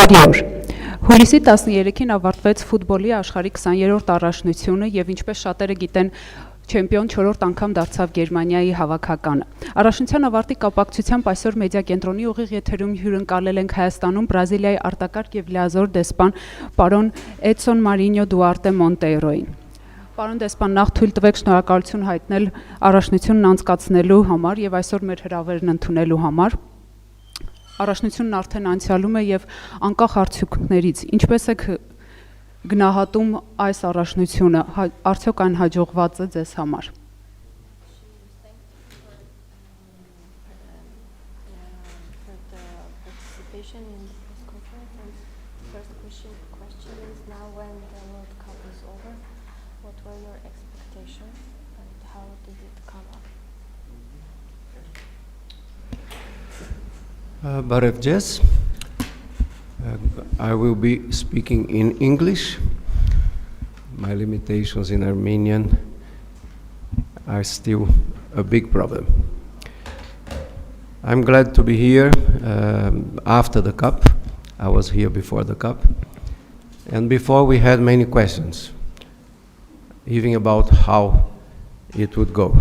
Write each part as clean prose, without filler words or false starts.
Բարի օր։ Հուլիսի 13-ին ավարտվեց ֆուտբոլի աշխարհի 20-րդ առաջնությունը եւ ինչպես շատերը գիտեն, չեմպիոն 4-րդ անգամ դարձավ Գերմանիայի հավաքականը։ Առաջնության ավարտի կապակցությամբ այսօր մեդիա կենտրոնի ուղիղ եթերում հյուրընկալել ենք Հայաստանում Բրազիլիայի արտակարգ եւ լիազոր դեսպան պարոն Էդսոն Մարինյո Դուարտե Մոնտեյրոյին։ Պարոն դեսպան, նախ թույլ տվեք շնորհակալություն հայտնել առաջնությունն անցկացնելու համար եւ այսօր մեր հրավերն ընդունելու համար։ Առաջնությունն արդեն անցյալում է եւ անկախ արդյունքներից ինչպես եք գնահատում այս առաջնությունը, արդյոք այն հաջողված է ձեզ համար։ Բարև ձեզ, I will be speaking in English. My limitations in Armenian are still a big problem. I'm glad to be here after the Cup. I was here before the Cup. And before we had many questions, even about how it would go.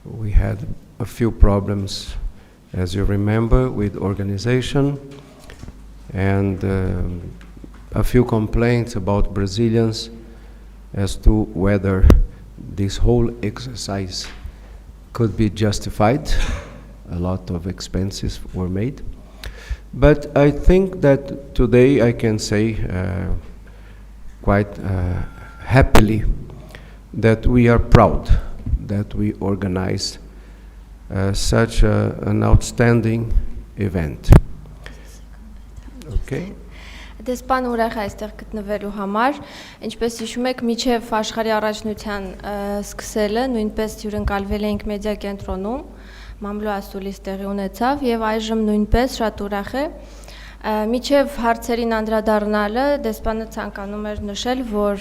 We had a few problems, as you remember, with organization and a few complaints about Brazilians as to whether this whole exercise could be justified. A lot of expenses were made. But I think that today I can say quite happily that we are proud that we organized such an outstanding event. Okay. Դեսպան ուրախ է այստեղ գտնվելու համար, ինչպես հիշում եք, միջև աշխարհի առաջնության սկսելը նույնպես հյուրընկալվել էինք մեդիա կենտրոնում, մամլո ասուլիս տեղի ունեցավ եւ այժմ նույնպես շատ ուրախ է։ Միջև հարցերին անդրադառնալը դեսպանը ցանկանում էր նշել, որ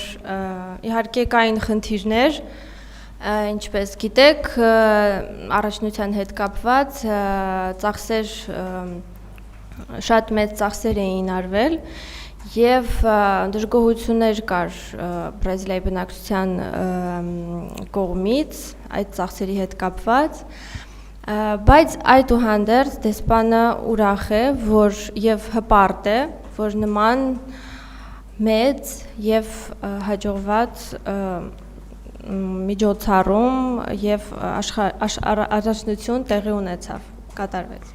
իհարկե կային խնդիրներ, ինչպես գիտեք, առաջնության հետ կապված ծախսեր շատ մեծ ծախսեր էին արվել եւ դժգոհություններ կար Բրազիլիայի բնակչության կողմից այդ ծախսերի հետ կապված, բայց այդուհանդերձ դեսպանը ուրախ է, որ եւ հպարտ է, որ նման մեծ եւ հաջողված միջոցառում եւ առաջնություն տեղի ունեցավ, կատարվեց։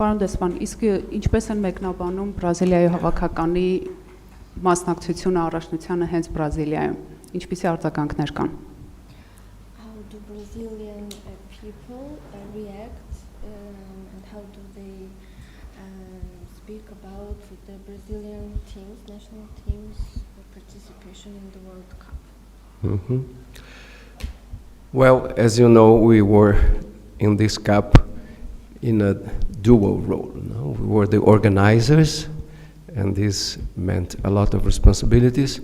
Պարոն դեսպան, իսկ ինչպես են մեկնաբանում Բրազիլիայի հավաքականի մասնակցությունը առաջնությանը հենց Բրազիլիայում, ինչպիսի արձագանքներ կան։ How do Brazilian people react and how do they speak about the Brazilian teams, national teams participation in the World Cup? Mm-hmm. Well, as you know, we were in this cup in a dual role. No? We were the organizers, and this meant a lot of responsibilities,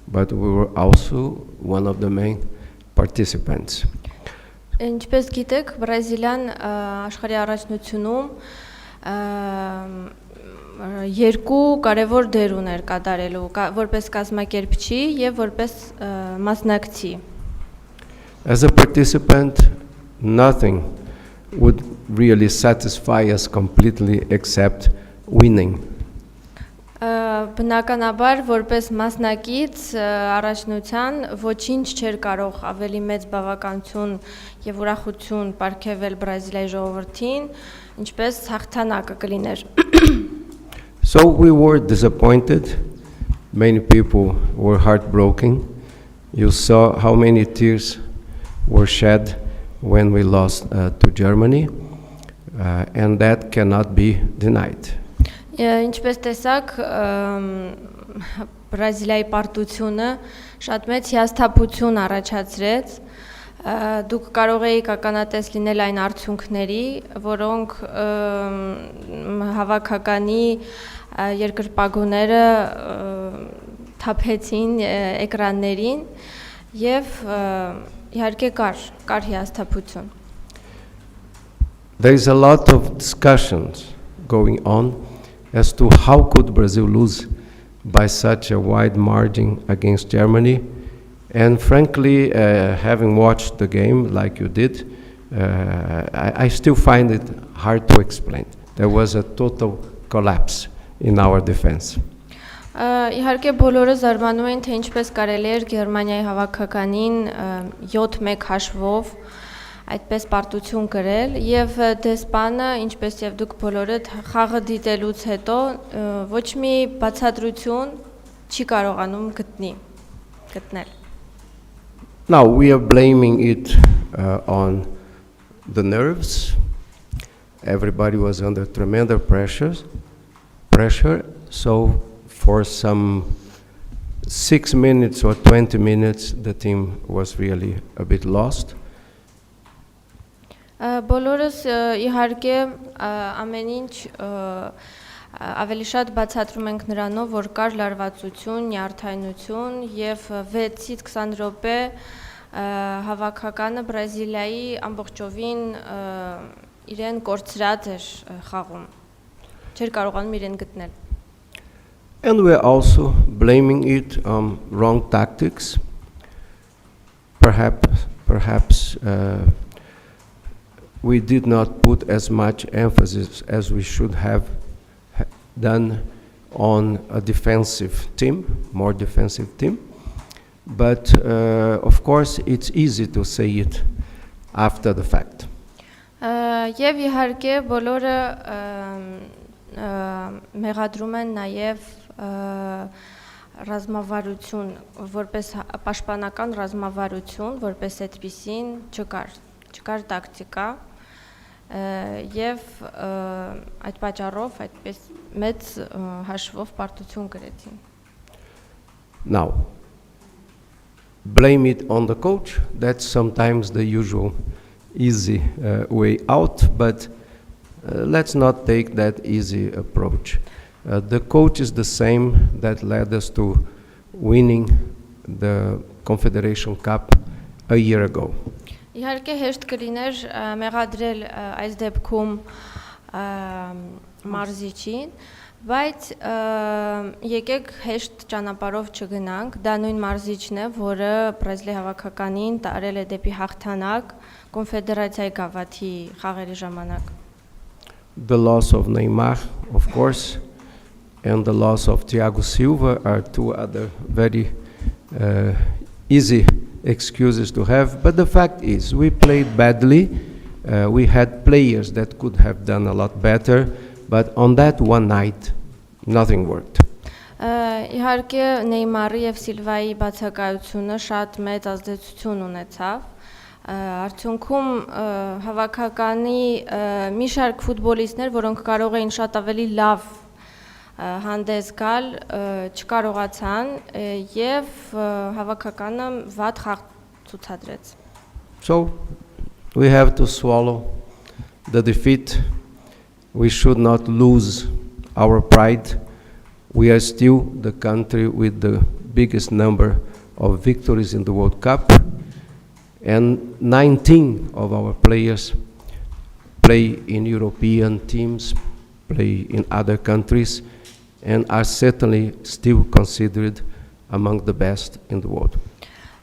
but we were also one of the main participants. Ինչպես գիտեք, Բրազիլիան աշխարհի առաջնությունում երկու կարևոր դեր ուներ կատարելու, որպես կազմակերպչի եւ որպես մասնակցի։ As a participant, nothing would really satisfy us completely except winning. Բնականաբար, որպես մասնակից առաջնության ոչինչ չէր կարող ավելի մեծ բավականություն եւ ուրախություն ապարգևել Բրազիլիայի ժողովրդին, ինչպես հաղթանակը կլիներ։ So we were disappointed. Many people were heartbroken. You saw how many tears were shed when we lost to Germany, and that cannot be denied. Ինչպես տեսակ, Բրազիլիայի պարտությունը շատ մեծ հիասթափություն առաջացրեց։ Դուք կարող եք ականատես լինել այն արդյունքների, որոնք հավաքականի երկրպագուները թափեցին էկրաններին եւ իհարկե կար հիասթափություն։ There is a lot of discussions going on as to how could Brazil lose by such a wide margin against Germany. And frankly, having watched the game like you did, I still find it hard to explain. There was a total collapse in our defense. Իհարկե բոլորը զարմանում են, թե ինչպես կարելի էր Գերմանիայի հավաքականին 7-1 հաշվով այդպես պարտություն կրել եւ դեսպանը, ինչպես եւ դուք բոլորդ խաղը դիտելուց հետո ոչ մի բացատրություն չի կարողանում գտնել. Now we are blaming it on the nerves. Everybody was under tremendous pressure, so for some 6 minutes or 20 minutes the team was really a bit lost. Բոլորս իհարկե ամեն ինչ ավելի շատ բացատրում ենք նրանով, որ կար լարվածություն, նյարդայնություն եւ 6-ից 20 րոպե հավաքականը Բրազիլիայի ամբողջովին իրեն կորցրած էր խաղում։ Չէր կարողանում իրեն գտնել։ And we're also blaming it on wrong tactics. Perhaps we did not put as much emphasis as we should have done on a defensive team, more defensive team. But of course, it's easy to say it after the fact. Եվ իհարկե բոլորը մեղադրում են նաև ռազմավարություն, որպես պաշտպանական ռազմավարություն, որպես այդպիսին չկար տակտիկա եւ այդ պատճառով այդպես մեծ հաշվով պարտություն կրեցին. Now, blame it on the coach. That's sometimes the usual easy way out, but let's not take that easy approach. The coach is the same that led us to winning the Confederation Cup a year ago. Իհարկե հեշտ կլիներ մեղադրել այս դեպքում մարզիչին, բայց եկեք հեշտ ճանապարհով չգնանք, դա նույն մարզիչն է, որը Բրազիլիայի հավաքականին տարել է դեպի հաղթանակ կոնֆեդերացիայի գավաթի խաղերի ժամանակ. The loss of Neymar, of course, and the loss of Thiago Silva are two other very easy excuses to have, but the fact is we played badly. We had players that could have done a lot better, but on that one night nothing worked. Իհարկե Նեյմարի եւ Սիլվայի բացակայությունը շատ մեծ ազդեցություն ունեցավ. Արդյունքում հավաքականի մի շարք ֆուտբոլիստներ, որոնք կարող էին շատ ավելի լավ հանդես գալ, չկարողացան եւ հավաքականը վատ խաղ ցուցադրեց. So we have to swallow the defeat. We should not lose our pride. We are still the country with the biggest number of victories in the World Cup, and 19 of our players play in European teams, play in other countries, and are certainly still considered among the best in the world.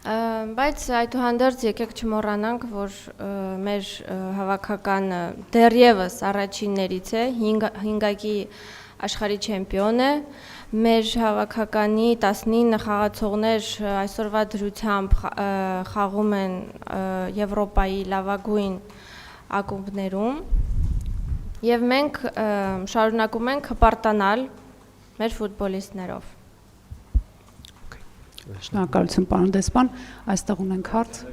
Բայց այդուհանդերձ եկեք չմոռանանք, որ մեր հավաքականը դեռևս առաջիններից է, 5-ակի աշխարհի չեմպիոն է, մեր հավաքականի 19 խաղացողներ այսօրվա դրությամբ խաղում են Եվրոպայի լավագույն ակումբներում, եւ մենք շարունակում ենք հպարտանալ մեր ֆուտբոլիստներով. Շնորհակալություն, պարոն դեսպան, այստեղ ունենք հարց.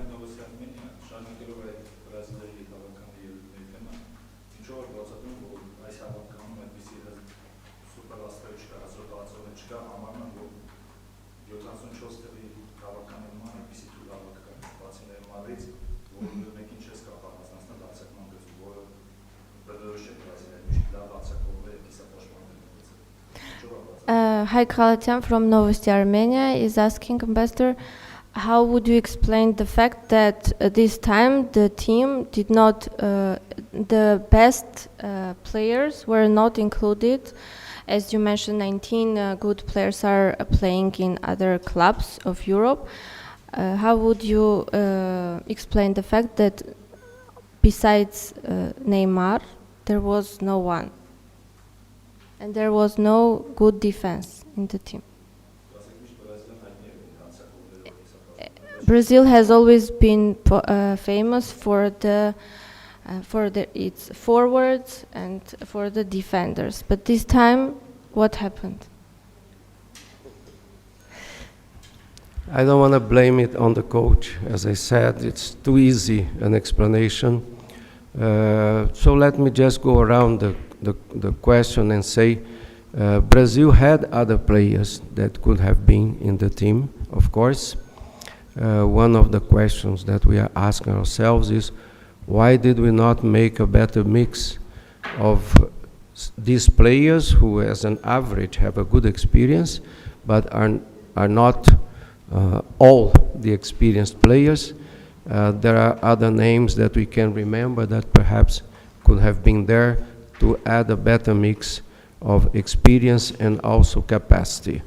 Hi Khalatian from Novosti Armenia is asking, Ambassador, How would you explain the fact that this time the team did not, the best players were not included? As you mentioned, 19 good players are playing in other clubs of Europe. How would you explain the fact that besides Neymar, there was no one? And there was no good defense in the team. Brazil has always been famous for its forwards and for the defenders. But this time, what happened? I don't want to blame it on the coach. As I said, it's too easy an explanation. So let me just go around the question and say Brazil had other players that could have been in the team, of course. One of the questions that we are asking ourselves is, why did we not make a better mix of these players who, as an average, have a good experience, but are not all the experienced players? There are other names that we can remember that perhaps could have been there to add a better mix of experience and also capacity.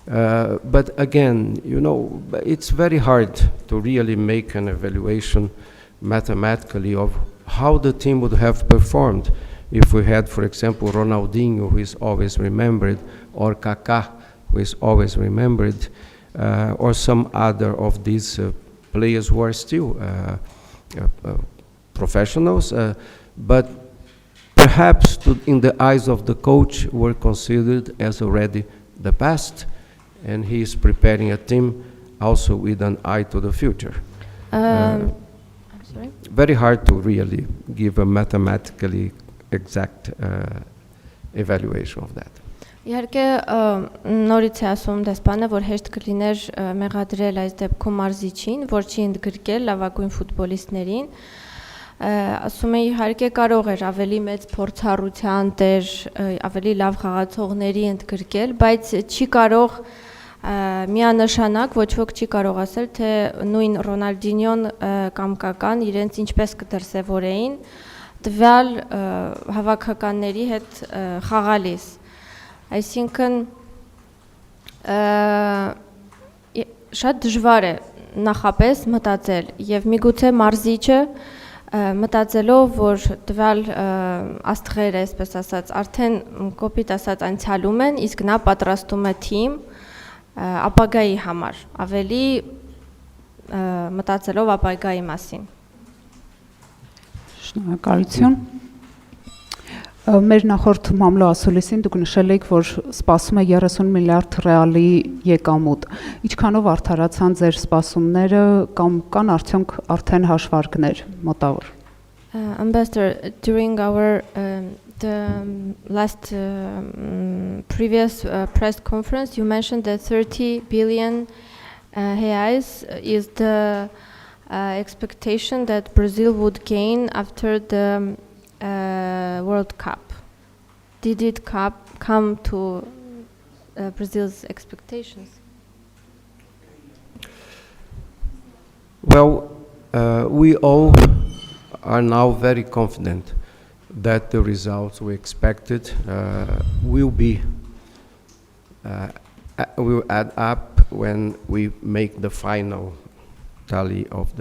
But again, you know, it's very hard to really make an evaluation mathematically of how the team would have performed if we had, for example, Ronaldinho, who is always remembered, or Kaká, who is always remembered, or some other of these players who are still professionals, but perhaps in the eyes of the coach were considered as already the past, and he is preparing a team also with an eye to the future. I'm sorry? Very hard to really give a mathematically exact evaluation of that. Իհարկե նորից է ասում դեսպանը, որ հեշտ կլիներ մեղադրել այս դեպքում մարզիչին, որ չի ընդգրկել լավագույն ֆուտբոլիստներին, ասում է իհարկե կարող էր ավելի մեծ փորձառության տեր, ավելի լավ խաղացողների ընդգրկել, բայց չի կարող միանշանակ ոչ ոք չի կարող ասել, թե նույն Ռոնալդինյոն կամ Կական իրենց ինչպես կդրսևորեին տվյալ հավաքականների հետ խաղալիս։ Այսինքն շատ դժվար է նախապես մտածել եւ միգուցե մարզիչը մտածելով որ տվյալ աստղերը, այսպես ասած, արդեն կոպիտ ասած անցյալում են, իսկ նա պատրաստում է թիմ ապագայի համար, ավելի մտածելով ապագայի մասին։ Շնորհակալություն։ Մեր նախորդ մամլո ասուլիսին դուք նշել եք, որ սպասում է 30 միլիարդ ռեալի եկամուտ։ Ինչքանով արդարացան ձեր սպասումները կամ կան արդյոք արդեն հաշվարկներ մոտավոր։ Ambassador, during our the last previous press conference, you mentioned that 30 billion reais is the expectation that Brazil would gain after the World Cup. Did it come to Brazil's expectations? Well, we all are now very confident that the results we expected will add up when we make the final tally of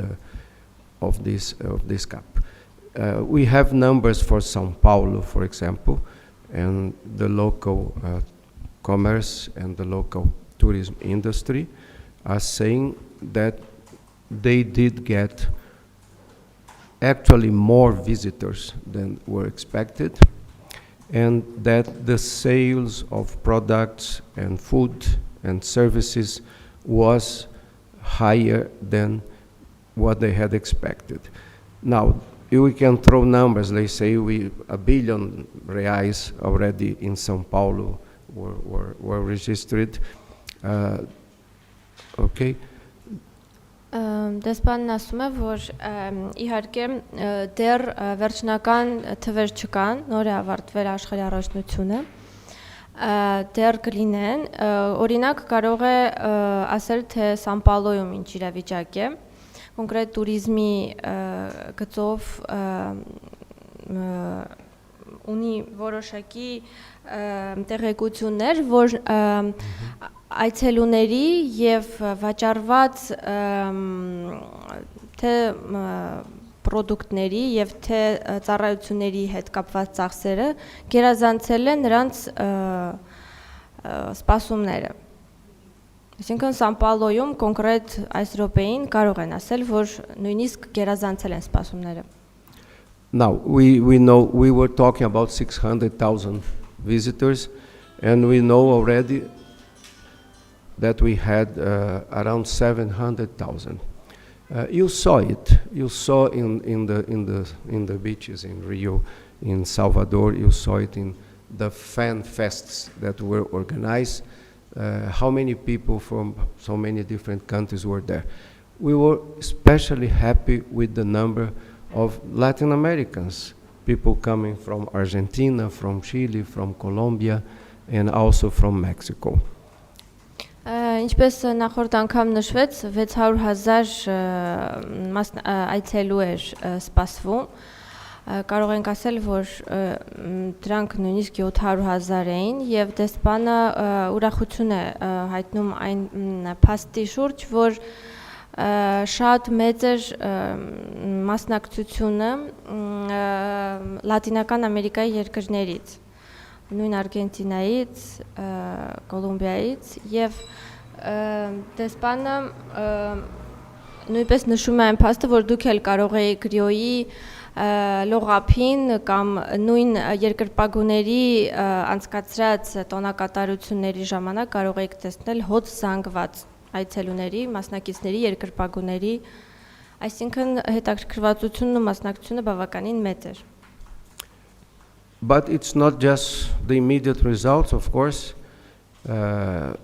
this cup. We have numbers for São Paulo, for example, and the local commerce and the local tourism industry are saying that they did get actually more visitors than were expected, and that the sales of products and food and services was higher than what they had expected. Now, we can throw numbers, they say $1 billion reais already in São Paulo were registered. Okay. Դեսպանն ասում է, որ իհարկե դեռ վերջնական թվեր չկան, նոր է ավարտվել աշխարհի առաջնությունը, դեռ կլինեն, օրինակ կարող է ասել, թե Սան Պաուլոյում ինչ իրավիճակ է, կոնկրետ туриզմի գծով ունի որոշակի տեղեկություններ, որ այցելուների եւ վաճառված թե պրոդուկտների եւ թե ծառայությունների հետ կապված ծախսերը գերազանցել են նրանց սպասումները։ Այսինքն Սան Պաուլոյում կոնկրետ այս րոպեին կարող են ասել, որ նույնիսկ գերազանցել են սպասումները։ Now, we know we were talking about 600,000 visitors, and we know already that we had around 700,000. You saw it. You saw in the beaches in Rio, in Salvador. You saw it in the fan fests that were organized. How many people from so many different countries were there? We were especially happy with the number of Latin Americans, people coming from Argentina, from Chile, from Colombia, and also from Mexico. Ինչպես նախորդ անգամ նշվեց, 600,000 այցելու էր սպասվում, կարող ենք ասել, որ դրանք նույնիսկ 700,000 էին, եւ դեսպանը ուրախություն է հայտնում այն փաստի շուրջ, որ շատ մեծ էր մասնակցությունը Լատինական Ամերիկայի երկրներից, նույն Արգենտինայից, Կոլումբիայից, եւ դեսպանը նույնպես նշում է այն փաստը, որ դուք էլ կարող եք Ռիոյի լողափին կամ նույն երկրպագուների անցկացրած տոնակատարությունների ժամանակ կարող եք տեսնել հոց զանգված այցելուների, մասնակիցների, երկրպագուների, այսինքն հետաքրքրվածությունն ու մասնակցությունը բավականին մեծ էր։ But it's not just the immediate results, of course. The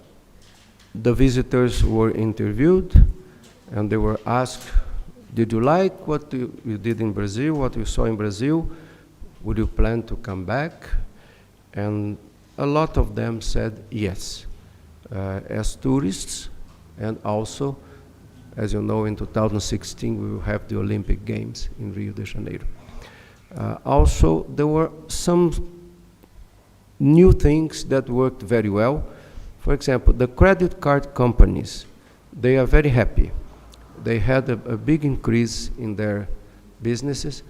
visitors were interviewed and they were asked, did you like what you did in Brazil, what you saw in Brazil? Would you plan to come back? And a lot of them said yes, as tourists, and also, as you know, in 2016 we will have the Olympic Games in Rio de Janeiro. Also, there were some new things that worked very well. For example, the credit card companies, they are very happy. They had a big increase in their businesses,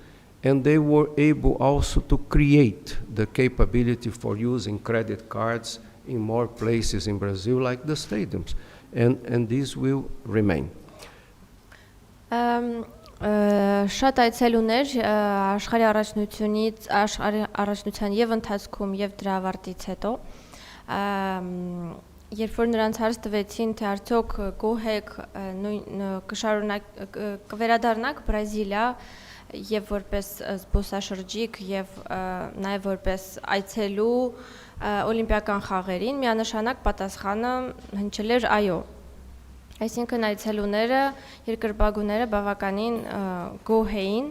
and they were able also to create the capability for using credit cards in more places in Brazil, like the stadiums, and this will remain. Շատ այցելուներ աշխարհի առաջնության եւ ընթացքում եւ դրա ավարտից հետո երբ որ նրանց հարց տվեցին թե արդյոք գոհ եք կվերադառնաք Բրազիլիա եւ որպես զբոսաշրջիկ եւ նաեւ որպես այցելու օլիմպիական խաղերին, միանշանակ պատասխանը հնչել էր այո։ Այսինքն այցելուները, երկրպագուները բավականին գոհ էին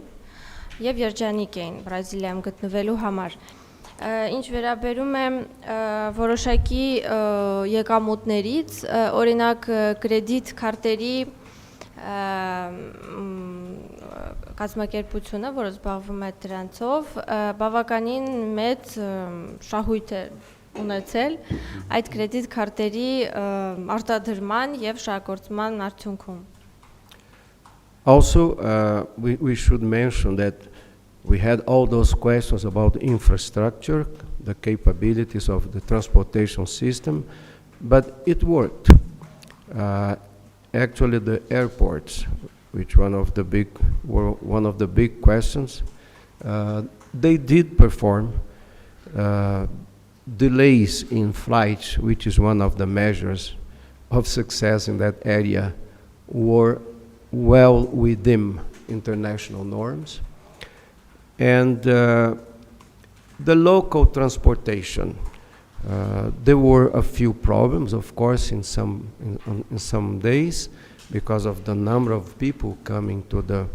եւ երջանիկ էին Բրազիլիայում գտնվելու համար։ Ինչ վերաբերում է որոշակի եկամուտներից, օրինակ կրեդիտ քարտերի կազմակերպությունը, որը զբաղվում է դրանցով, բավականին մեծ շահույթ է ունեցել այդ կրեդիտ քարտերի արտադրման եւ շահագործման արդյունքում։ Also, we should mention that we had all those questions about infrastructure, the capabilities of the transportation system, but it worked. Actually, the airports, which were one of the big questions, they did perform. Delays in flights, which is one of the measures of success in that area, were well within international norms. And the local transportation, there were a few problems, of course, in some days because of the number of people coming to the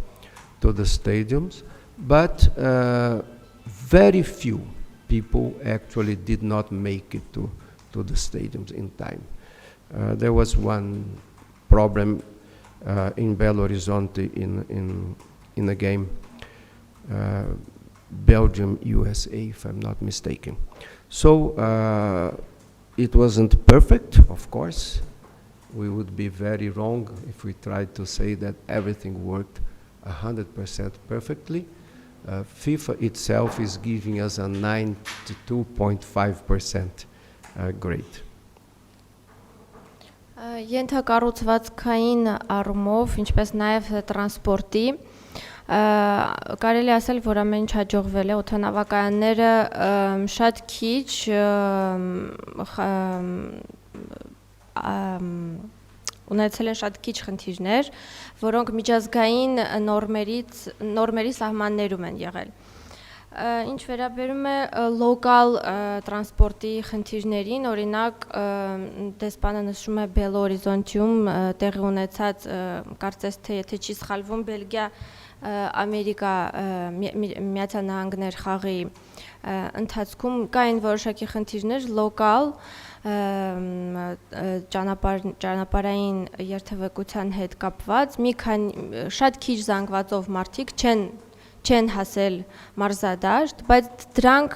stadiums, but very few people actually did not make it to the stadiums in time. There was one problem in Belo Horizonte in a game, Belgium-USA, if I'm not mistaken. So it wasn't perfect, of course. We would be very wrong if we tried to say that everything worked 100% perfectly. FIFA itself is giving us a 92.5% grade. Ենթակառուցվածքային առումով, ինչպես նաև տրանսպորտի, կարելի ասել, որ ամեն ինչ հաջողվել է, օդանավակայանները շատ քիչ ունեցել են շատ քիչ խնդիրներ, որոնք միջազգային նորմերի սահմաններում են եղել։ Ինչ վերաբերում է լոկալ տրանսպորտի խնդիրներին, օրինակ դեսպանը նշում է Բելո Հորիզոնտիում տեղի ունեցած, կարծես թե եթե չի սխալվում, Բելգիա-Ամերիկա Միացյալ Նահանգներ խաղի ընթացքում կային որոշակի խնդիրներ լոկալ ճանապարհային երթևեկության հետ կապված, մի քանի շատ քիչ զանգվածով մարդիկ չեն հասել մարզադաշտ, բայց դրանք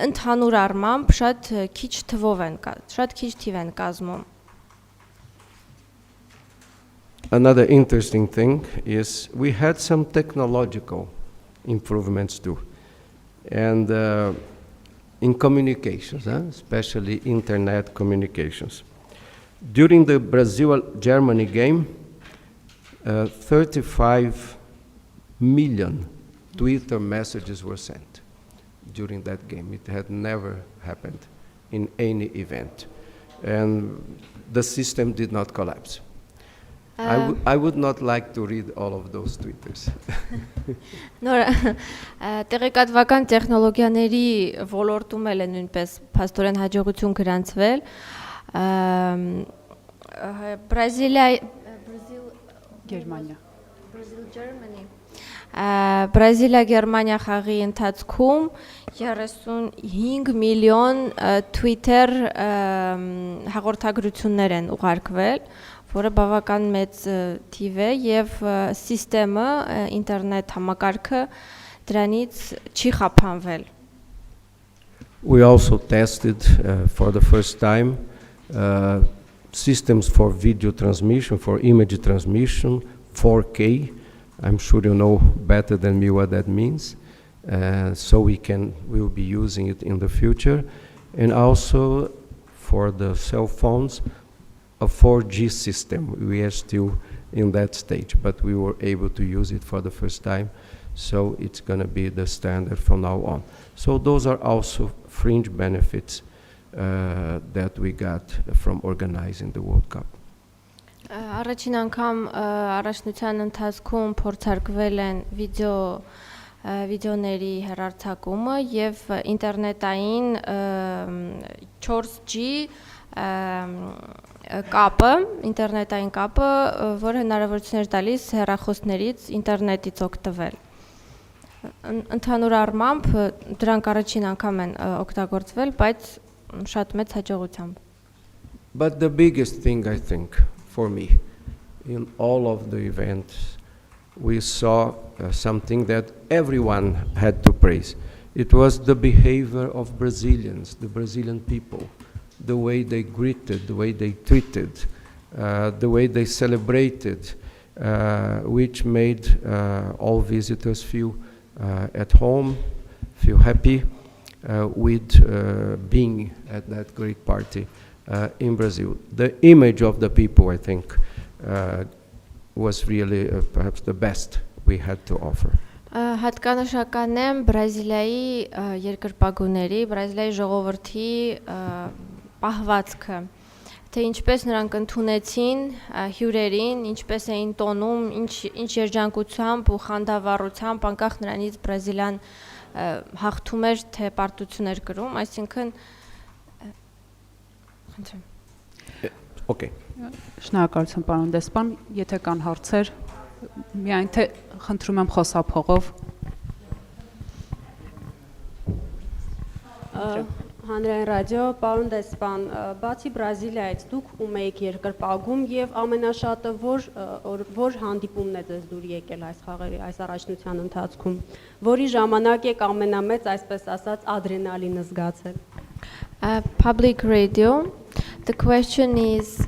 ընդհանուր առմամբ շատ քիչ թիվ են կազմում։ Another interesting thing is we had some technological improvements too, and in communications, especially internet communications. During the Brazil-Germany game, 35 million Twitter messages were sent during that game. It had never happened in any event, and the system did not collapse. I would not like to read all of those Twitters. Տեղեկատվական տեխնոլոգիաների ոլորտում էլ է նույնպես փաստորեն հաջողություն գրանցվել։ Բրազիլիա-Գերմանիա խաղի ընթացքում 35 միլիոն Twitter հաղորդագրություններ են ուղարկվել, որը բավական մեծ թիվ է եւ սիստեմը ինտերնետ համակարգը դրանից չի խափանվել. We also tested for the first time systems for video transmission, for image transmission, 4K. I'm sure you know better than me what that means. So we will be using it in the future, and also for the cell phones, a 4G system. We are still in that stage, but we were able to use it for the first time, so it's going to be the standard from now on. So those are also fringe benefits that we got from organizing the World Cup. Առաջին անգամ առաջնության ընթացքում փորձարկվել են վիդեոների հեռարձակումը եւ ինտերնետային 4G կապը, ինտերնետային կապը, որը հնարավորություն էր տալիս հեռախոսներից ինտերնետից օգտվել։ Ընդհանուր առմամբ դրանք առաջին անգամ են օգտագործվել, բայց շատ մեծ հաջողությամբ։ But the biggest thing, I think, for me, in all of the events, we saw something that everyone had to praise. It was the behavior of Brazilians, the Brazilian people, the way they greeted, the way they treated, the way they celebrated, which made all visitors feel at home, feel happy with being at that great party in Brazil. The image of the people, I think, was really perhaps the best we had to offer. Հատկանշական է Բրազիլիայի երկրպագուների, Բրազիլիայի ժողովրդի պահվածքը, թե ինչպես նրանք ընդունեցին հյուրերին, ինչպես էին տոնում, ինչ երջանկությամբ ու խանդավառությամբ, անկախ նրանից Բրազիլիան հաղթում էր, թե պարտություն էր կրում, այսինքն Okay. Շնորհակալություն պարոն դեսպան, եթե կան հարցեր, միայն թե խնդրում եմ խոսափողով։ Հանրային ռադիո, պարոն դեսպան, բացի Բրազիլիայից դուք ում եք երկրպագում եւ ամենաշատը որ հանդիպումն է ձեզ դուր եկել այս խաղերի, այս առաջնության ընթացքում, որի ժամանակ եք ամենամեծ, այսպես ասած, ադրենալինը զգացել։ Public radio. The question is,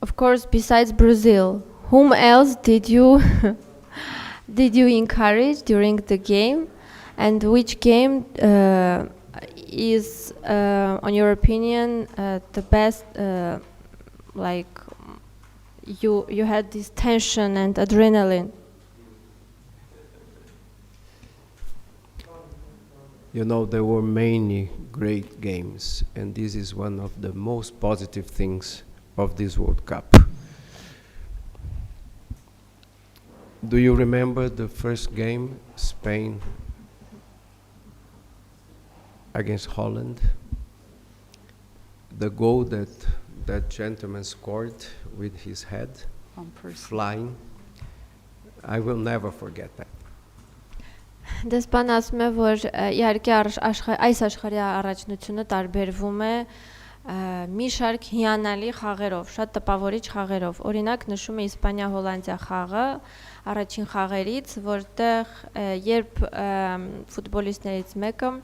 of course, besides Brazil, whom else did you did you encourage during the game, and which game is, on your opinion, the best? Like you had this tension and adrenaline. You know, there were many great games, and this is one of the most positive things of this World Cup. Do you remember the first game, Spain against Holland? The goal that gentleman scored with his head flying. I will never forget that. Դեսպան ասում է, որ իհարկե այս աշխարհի առաջնությունը տարբերվում է մի շարք հիանալի խաղերով, շատ տպավորիչ խաղերով։ Օրինակ նշում է Իսպանիա-Հոլանդիա խաղը, առաջին խաղերից, որտեղ երբ ֆուտբոլիստներից մեկը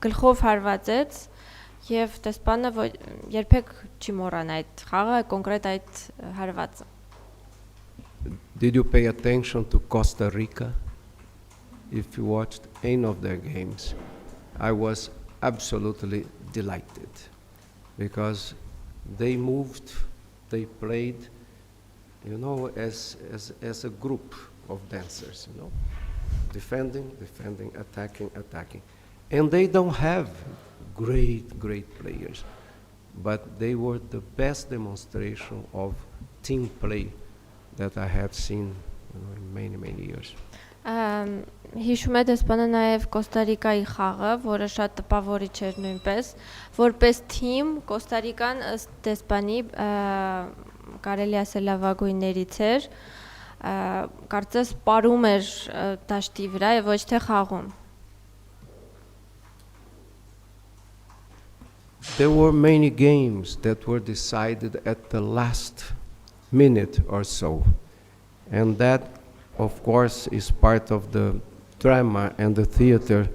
գլխով հարվածեց եւ դեսպանը երբեք չի մոռանա այդ խաղը, կոնկրետ այդ հարվածը։ Did you pay attention to Costa Rica? If you watched any of their games, I was absolutely delighted because they moved, they played, you know, as a group of dancers, you know, defending, attacking. And they don't have great players, but they were the best demonstration of team play that I have seen, you know, in many years. Հիշում է դեսպանը նաև Կոստա Ռիկայի խաղը, որը շատ տպավորիչ էր նույնպես, որպես թիմ Կոստա Ռիկան ըստ դեսպանի կարելի ասել լավագույններից էր, կարծես պարում էր դաշտի վրա եւ ոչ թե խաղում։ There were many games that were decided at the last minute or so, and that of course is part of the drama and the theater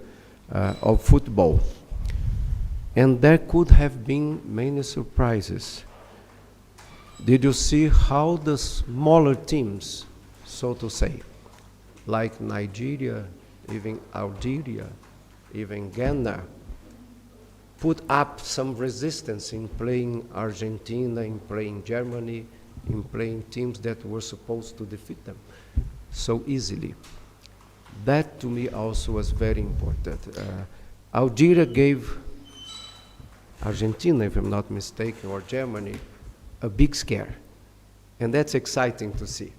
of football. And there could have been many surprises. Did you see how the smaller teams, so to say, like Nigeria, even Algeria, even Ghana, put up some resistance in playing Argentina, in playing Germany, in playing teams that were supposed to defeat them so easily? That to me also was very important. Algeria gave Argentina, if I'm not mistaken, or Germany, a big scare. And that's exciting to see.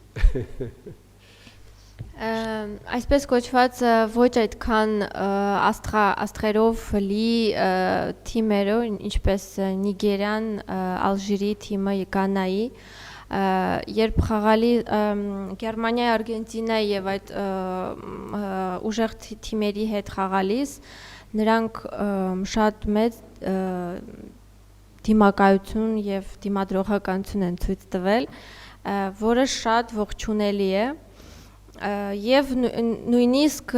Այսպես կոչված ոչ այդքան աստղերով լի թիմերով, ինչպես Նիգերիան, Ալժիրի թիմը, Ղանայի, երբ խաղալի Գերմանիայի, Արգենտինայի եւ այդ ուժեղ թիմերի հետ խաղալիս, նրանք շատ մեծ դիմակայություն եւ դիմադրողականություն են ցույց տվել, որը շատ ողջունելի է եւ նույնիսկ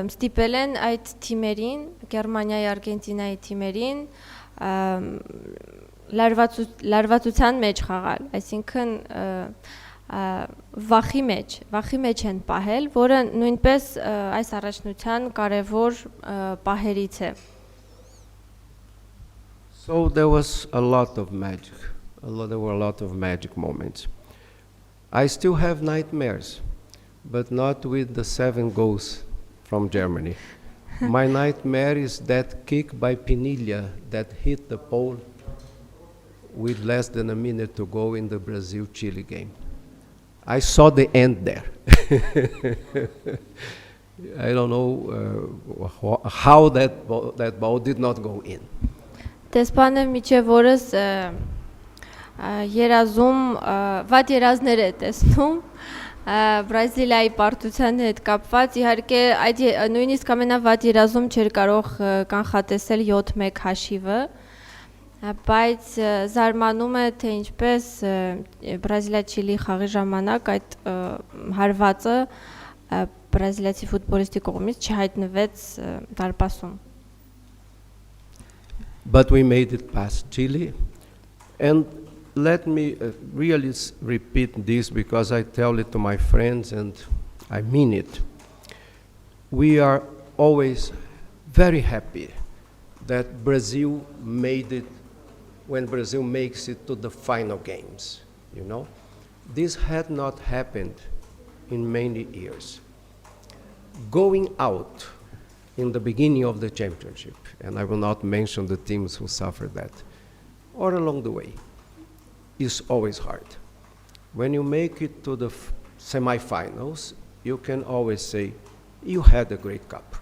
ստիպել են այդ թիմերին, Գերմանիայի, Արգենտինայի թիմերին լարվածության մեջ խաղալ, այսինքն վախի մեջ են պահել, որը նույնպես այս առաջնության կարևոր պահերից է։ So there was a lot of magic. There were a lot of magic moments. I still have nightmares, but not with the 7 goals from Germany. My nightmare is that kick by Pinilla that hit the pole with less than a minute to go in the Brazil-Chile game. I saw the end there. I don't know how that ball did not go in. Դեսպանը միջև օրս երազում, վատ երազներ է տեսնում, Բրազիլիայի պարտության հետ կապված իհարկե այդ նույնիսկ ամենավատ երազում չէր կարող կանխատեսել 7-1 հաշիվը, բայց զարմանում է թե ինչպես Բրազիլիա-Չիլի խաղի ժամանակ այդ հարվածը բրազիլիացի ֆուտբոլիստի կողմից չհայտնվեց դարպասում։ But we made it past Chile, and let me really repeat this because I tell it to my friends and I mean it. We are always very happy that Brazil made it when Brazil makes it to the final games, you know. This had not happened in many years. Going out in the beginning of the championship, and I will not mention the teams who suffered that, or along the way, is always hard. When you make it to the semifinals, you can always say, you had a great cup.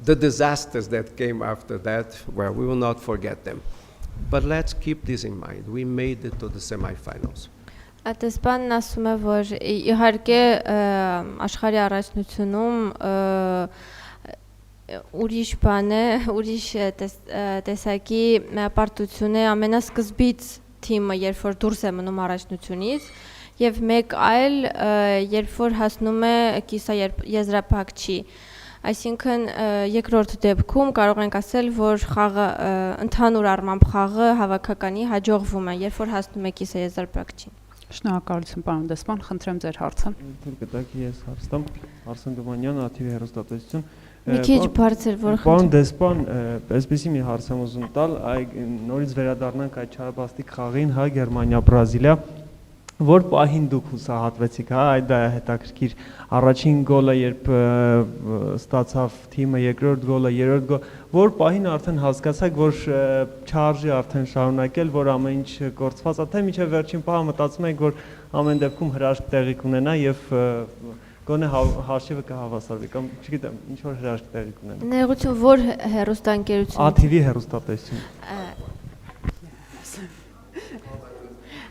The disasters that came after that, well, we will not forget them. But let's keep this in mind. We made it to the semifinals. Դեսպանն ասում է, որ իհարկե աշխարհի առաջնությունում ուրիշ բան է, ուրիշ տեսակի պարտություն է ամենասկզբից թիմը, երբ որ դուրս է մնում առաջնությունից, եւ մեկ այլ, երբ որ հասնում է կիսաեզրափակչի։ Այսինքն երկրորդ դեպքում կարող ենք ասել, որ խաղը ընդհանուր առմամբ խաղը հավաքականի հաջողվում է, երբ որ հասնում է կիսաեզրափակչին։ Շնորհակալություն, պարոն դեսպան, խնդրեմ ձեր հարցը։ Թուրքտակ ես հարցամ Արսեն Գոմանյան, ԱԹՎ հեռուստատեսություն։ Մի քիչ բարձր, որ Պարոն դեսպան, այսպեսի մի հարց եմ ուզում տալ, նորից վերադառնանք այդ չարաբաստիկ խաղին, հա, Գերմանիա-Բրազիլիա, որ պահին դուք հուսահատվեցիք, հա, այդ հետաքրքիր առաջին գոլը, երբ ստացավ թիմը, երկրորդ գոլը, երրորդ գոլը, որ պահին արդեն հասկացաք, որ չարժի արդեն շարունակել, որ ամեն ինչ կորցված է, թե մինչև վերջին պահը մտածում եք, որ ամեն դեպքում հրաշք տեղի կունենա եւ գոնե հաշիվը կհավասարվի կամ չգիտեմ, ինչ որ հրաշք տեղի կունենա։ Ներողություն, որ հեռուստաընկերություն։ ԱԹՎ հեռուստատեսություն։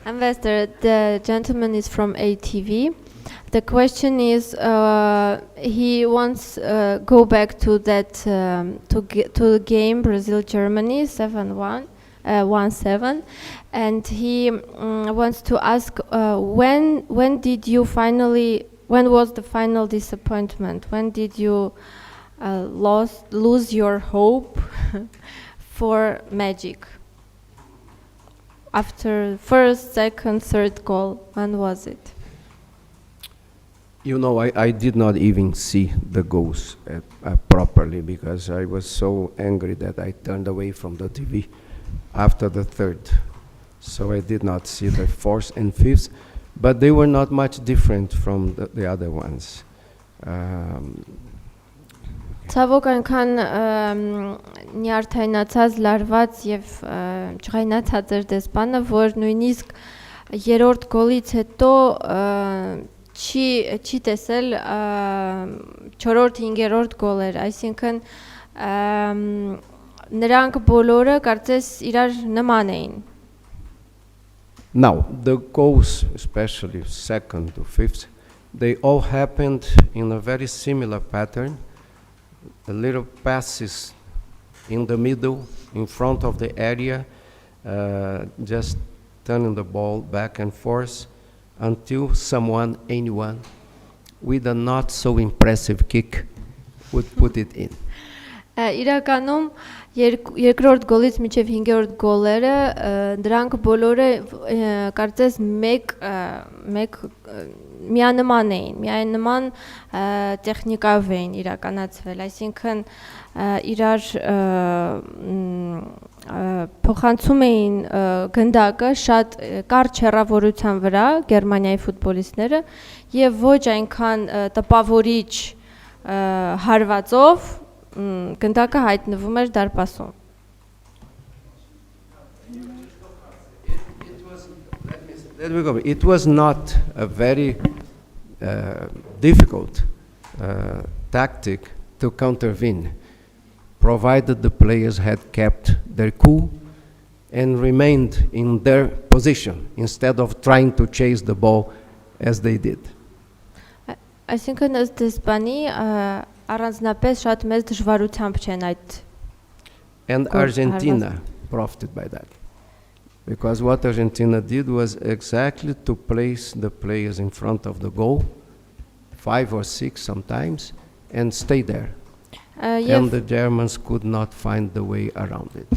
Investor, the gentleman is from ATV. The question is, he wants go back to that to the game Brazil-Germany 7-1, 1-7, and he wants to ask when was the final disappointment? When did you lose your hope for magic? After first, second, third goal, when was it? You know, I did not even see the goals properly because I was so angry that I turned away from the TV after the third. So I did not see the fourth and fifth, but they were not much different from the other ones. Ցավոք այնքան նյարդայնացած, լարված եւ չղայնացած էր դեսպանը, որ նույնիսկ երրորդ գոլից հետո չի տեսել չորրորդ, հինգերորդ գոլեր, այսինքն նրանք բոլորը կարծես իրար նման էին։ Now, the goals, especially second to fifth, they all happened in a very similar pattern. The little passes in the middle, in front of the area, just turning the ball back and forth until anyone, with a not so impressive kick, would put it in. Իրականում երկրորդ գոլից մինչև հինգերորդ գոլերը դրանք բոլորը կարծես միանման էին, միանման տեխնիկայով էին իրականացվել, այսինքն իրար փոխանցում էին գնդակը շատ կարճ հեռավորության վրա Գերմանիայի ֆուտբոլիստները եւ ոչ այնքան տպավորիչ հարվածով գնդակը հայտնվում էր դարպասում։ It was not a very difficult tactic to countervene, provided the players had kept their cool and remained in their position instead of trying to chase the ball as they did. Այսինքն ըստ դեսպանի առանձնապես շատ մեծ դժվարությամբ չեն այդ And Argentina profited by that. Because what Argentina did was exactly to place the players in front of the goal, 5 or 6 sometimes, and stay there. And the Germans could not find the way around it.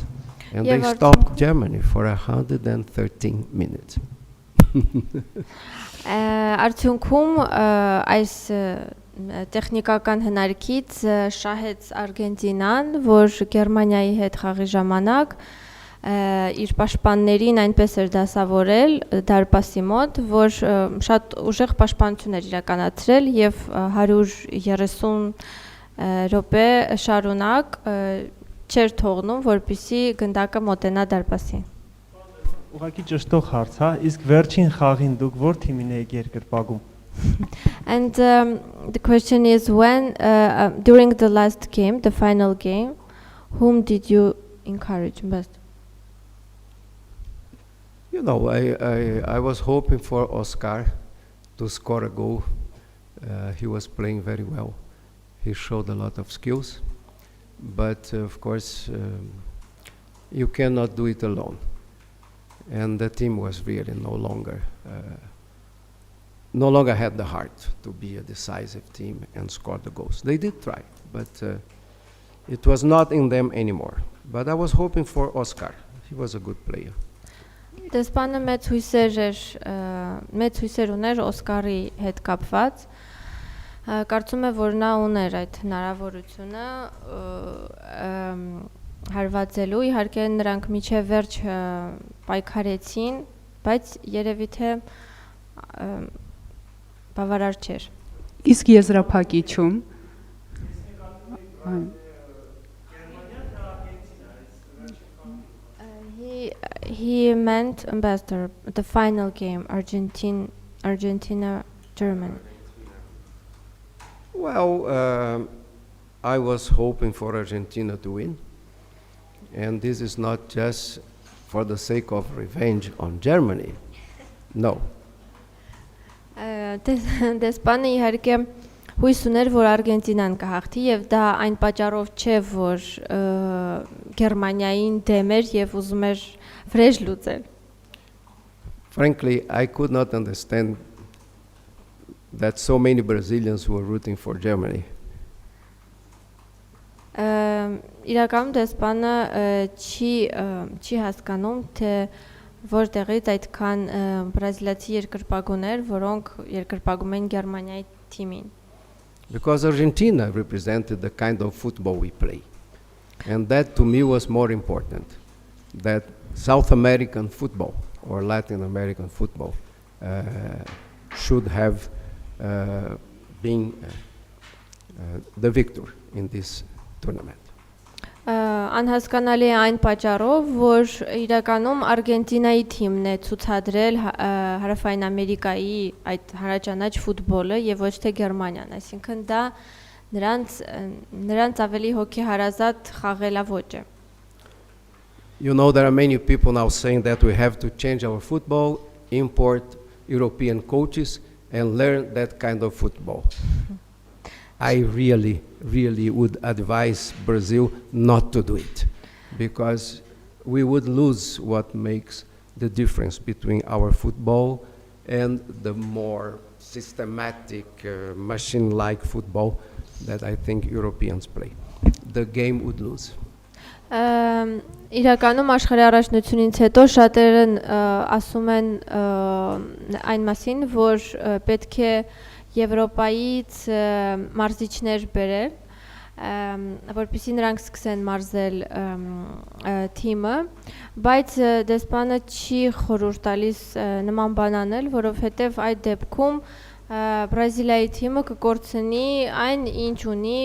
And they stopped Germany for 113 minutes. Արդյունքում այս տեխնիկական հնարքից շահեց Արգենտինան, որ Գերմանիայի հետ խաղի ժամանակ իր պաշտպաններին այնպես էր դասավորել դարպասի մոտ, որ շատ ուժեղ պաշտպանություն էր իրականացրել եւ 130 րոպե շարունակ չէր թողնում, որպեսզի գնդակը մոտենա դարպասին։ Ուղղակի ճշտող հարց, հա, իսկ վերջին խաղին դուք ո՞ր թիմին եք երկրպագում։ And the question is when during the last game, the final game, whom did you encourage best? You know, I was hoping for Oscar to score a goal. He was playing very well. He showed a lot of skills, but of course you cannot do it alone. And the team was really no longer had the heart to be a decisive team and score the goals. They did try, but it was not in them anymore. But I was hoping for Oscar. He was a good player. Դեսպանը մեծ հույսեր ուներ Օսկարի հետ կապված։ Կարծում եմ, որ նա ուներ այդ հնարավորությունը հարվածելու, իհարկե նրանք միջև վերջ պայքարեցին, բայց երևի թե բավարար չէր։ Իսկ եզրափակիչում He meant ambassador the final game Argentina Germany. Well, I was hoping for Argentina to win. And this is not just for the sake of revenge on Germany. No. Դեսպանը իհարկե հույս ուներ, որ Արգենտինան կհաղթի եւ դա այն պատճառով չէ, որ Գերմանիային դեմ էր եւ ուզում էր վրեժ լուծել։ Frankly, I could not understand that so many Brazilians were rooting for Germany. Իրականում դեսպանը չի հասկանում, թե որտեղից այդքան բրազիլացի երկրպագուներ, որոնք երկրպագում են Գերմանիայի թիմին։ Because Argentina represented the kind of football we play. And that to me was more important. That South American football or Latin American football should have been the victor in this tournament. Անհասկանալի է այն պատճառով, որ իրականում Արգենտինայի թիմն է ցուցադրել Հարավային Ամերիկայի այդ հարաճանաչ ֆուտբոլը եւ ոչ թե Գերմանիան, այսինքն դա նրանց ավելի հոգեհարազատ խաղելավոճ է։ You know, there are many people now saying that we have to change our football, import European coaches and learn that kind of football. I really would advise Brazil not to do it, because we would lose what makes the difference between our football and the more systematic, machine-like football that I think Europeans play. The game would lose. Իրականում աշխարհի առաջնությունից հետո շատերն ասում են այն մասին, որ պետք է Եվրոպայից մարզիչներ բերել, որպեսզի նրանք սկսեն մարզել թիմը, բայց դեսպանը չի խորհուրդ տալիս նման բան անել, որովհետև այդ դեպքում Բրազիլիայի թիմը կկորցնի այն, ինչ ունի,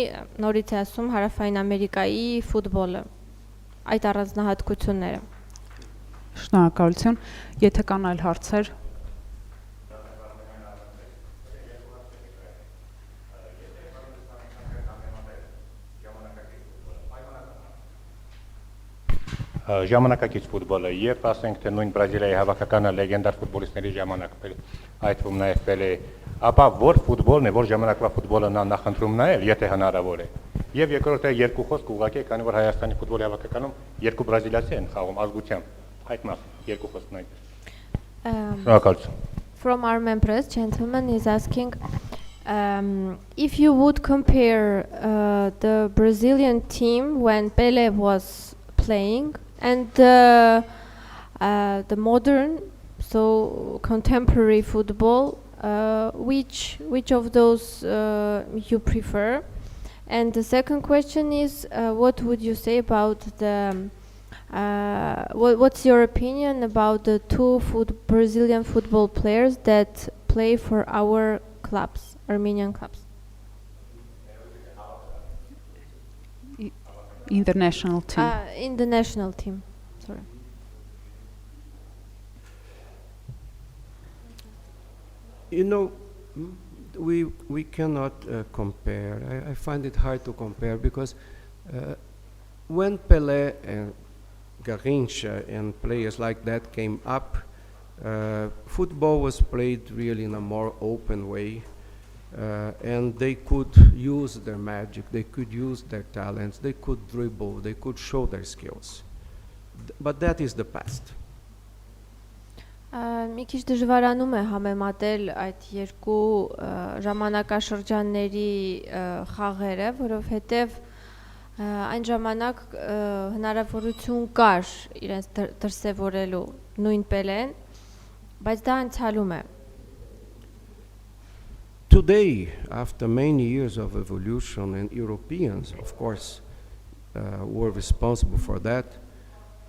նորից ասում, Հարավային Ամերիկայի ֆուտբոլը, այդ առանձնահատկությունները։ Շնորհակալություն, եթե կան այլ հարցեր։ ժամանակակից ֆուտբոլը եւ ասենք թե նույն Բրազիլիայի հավաքականը լեգենդար ֆուտբոլիստների ժամանակ այդվում նաեւ Պելե, ապա որ ֆուտբոլն է, որ ժամանակվա ֆուտբոլը նա նախընտրում նայել, եթե հնարավոր է։ Եվ երկրորդը երկու խոսք ուղղակի, քանի որ Հայաստանի ֆուտբոլի հավաքականում երկու բրազիլացի են խաղում ազգությամբ, այդ մասը երկու խոսքն այնպես։ Շնորհակալություն։ From our members, gentleman is asking if you would compare the Brazilian team when Pelé was playing and the modern, so contemporary football, which of those you prefer? And the second question is, what would you say about the what's your opinion about the two Brazilian football players that play for our clubs, Armenian clubs? In the national team. In the national team, sorry. You know, we cannot compare. I find it hard to compare because when Pelé and Garrincha and players like that came up, football was played really in a more open way, and they could use their magic, they could use their talents, they could dribble, they could show their skills. But that is the past. Մի քիչ դժվարանում է համեմատել այդ երկու ժամանակաշրջանների խաղերը, որովհետև այն ժամանակ հնարավորություն կար իրենց դրսևորելու նույն Պելեն, բայց դա անցյալում է։ Today, after many years of evolution, and Europeans, of course, were responsible for that,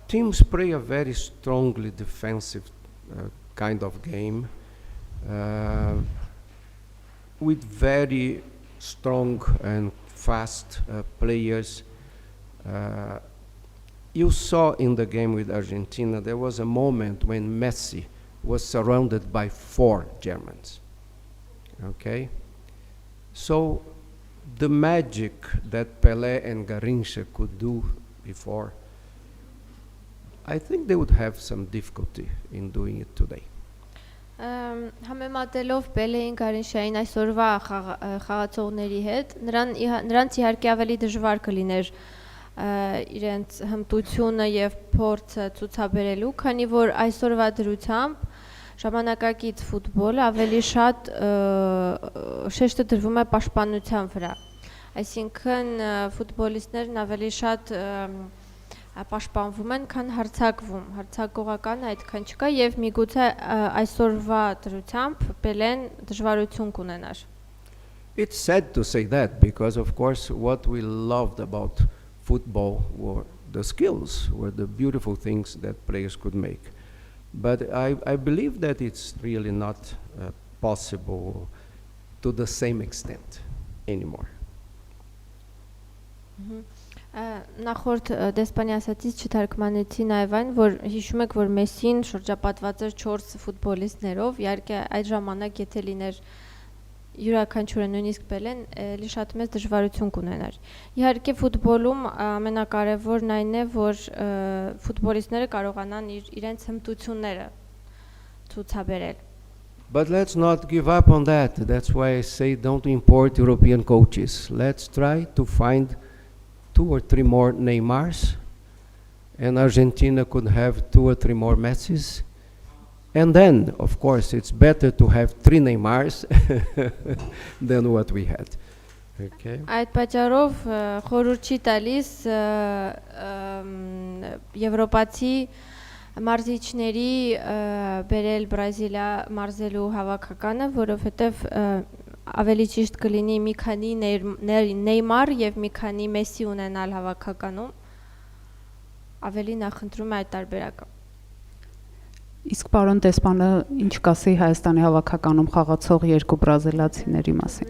teams play a very strongly defensive kind of game with very strong and fast players. You saw in the game with Argentina, there was a moment when Messi was surrounded by 4 Germans. Okay? So the magic that Pelé and Garrincha could do before, I think they would have some difficulty in doing it today. Համեմատելով Պելեին, Գարինշային այսօրվա խաղացողների հետ, նրանց իհարկե ավելի դժվար կլիներ իրենց հմտությունը եւ փորձը ցուցաբերելու, քանի որ այսօրվա դրությամբ ժամանակակից ֆուտբոլը ավելի շատ շեշտը դրվում է պաշտպանության վրա։ Այսինքն ֆուտբոլիստներն ավելի շատ պաշտպանվում են, քան հարձակվում։ Հարձակողական այդքան չկա եւ միգուցե այսօրվա դրությամբ Պելեն դժվարություն կունենար։ It's sad to say that because of course what we loved about football were the skills, were the beautiful things that players could make. But I believe that it's really not possible to the same extent anymore. Նախորդ դեսպանի ասացից չթարգմանեցի նաև այն, որ հիշում եք, որ Մեսին շրջապատված էր 4 ֆուտբոլիստներով, իհարկե այդ ժամանակ եթե լիներ յուրաքանչյուրը նույնիսկ Պելեն, էլի շատ մեծ դժվարություն կունենար։ Իհարկե ֆուտբոլում ամենակարևորն այն է, որ ֆուտբոլիստները կարողանան իրենց հմտությունները ցուցաբերել։ But let's not give up on that. That's why I say don't import European coaches. Let's try to find 2 or 3 more Neymars, and Argentina could have 2 or 3 more Messis. And then, of course, it's better to have 3 Neymars than what we had. Okay. Այդ պատճառով խորհուրդ չի տալիս եվրոպացի մարզիչների բերել Բրազիլիա մարզելու հավաքականը, որովհետև ավելի ճիշտ կլինի մի քանի Նեյմար եւ մի քանի Մեսի ունենալ հավաքականում, ավելի նախընտրում է այդ տարբերակը։ Իսկ պարոն դեսպանը ինչ կասի Հայաստանի հավաքականում խաղացող երկու բրազիլացիների մասին։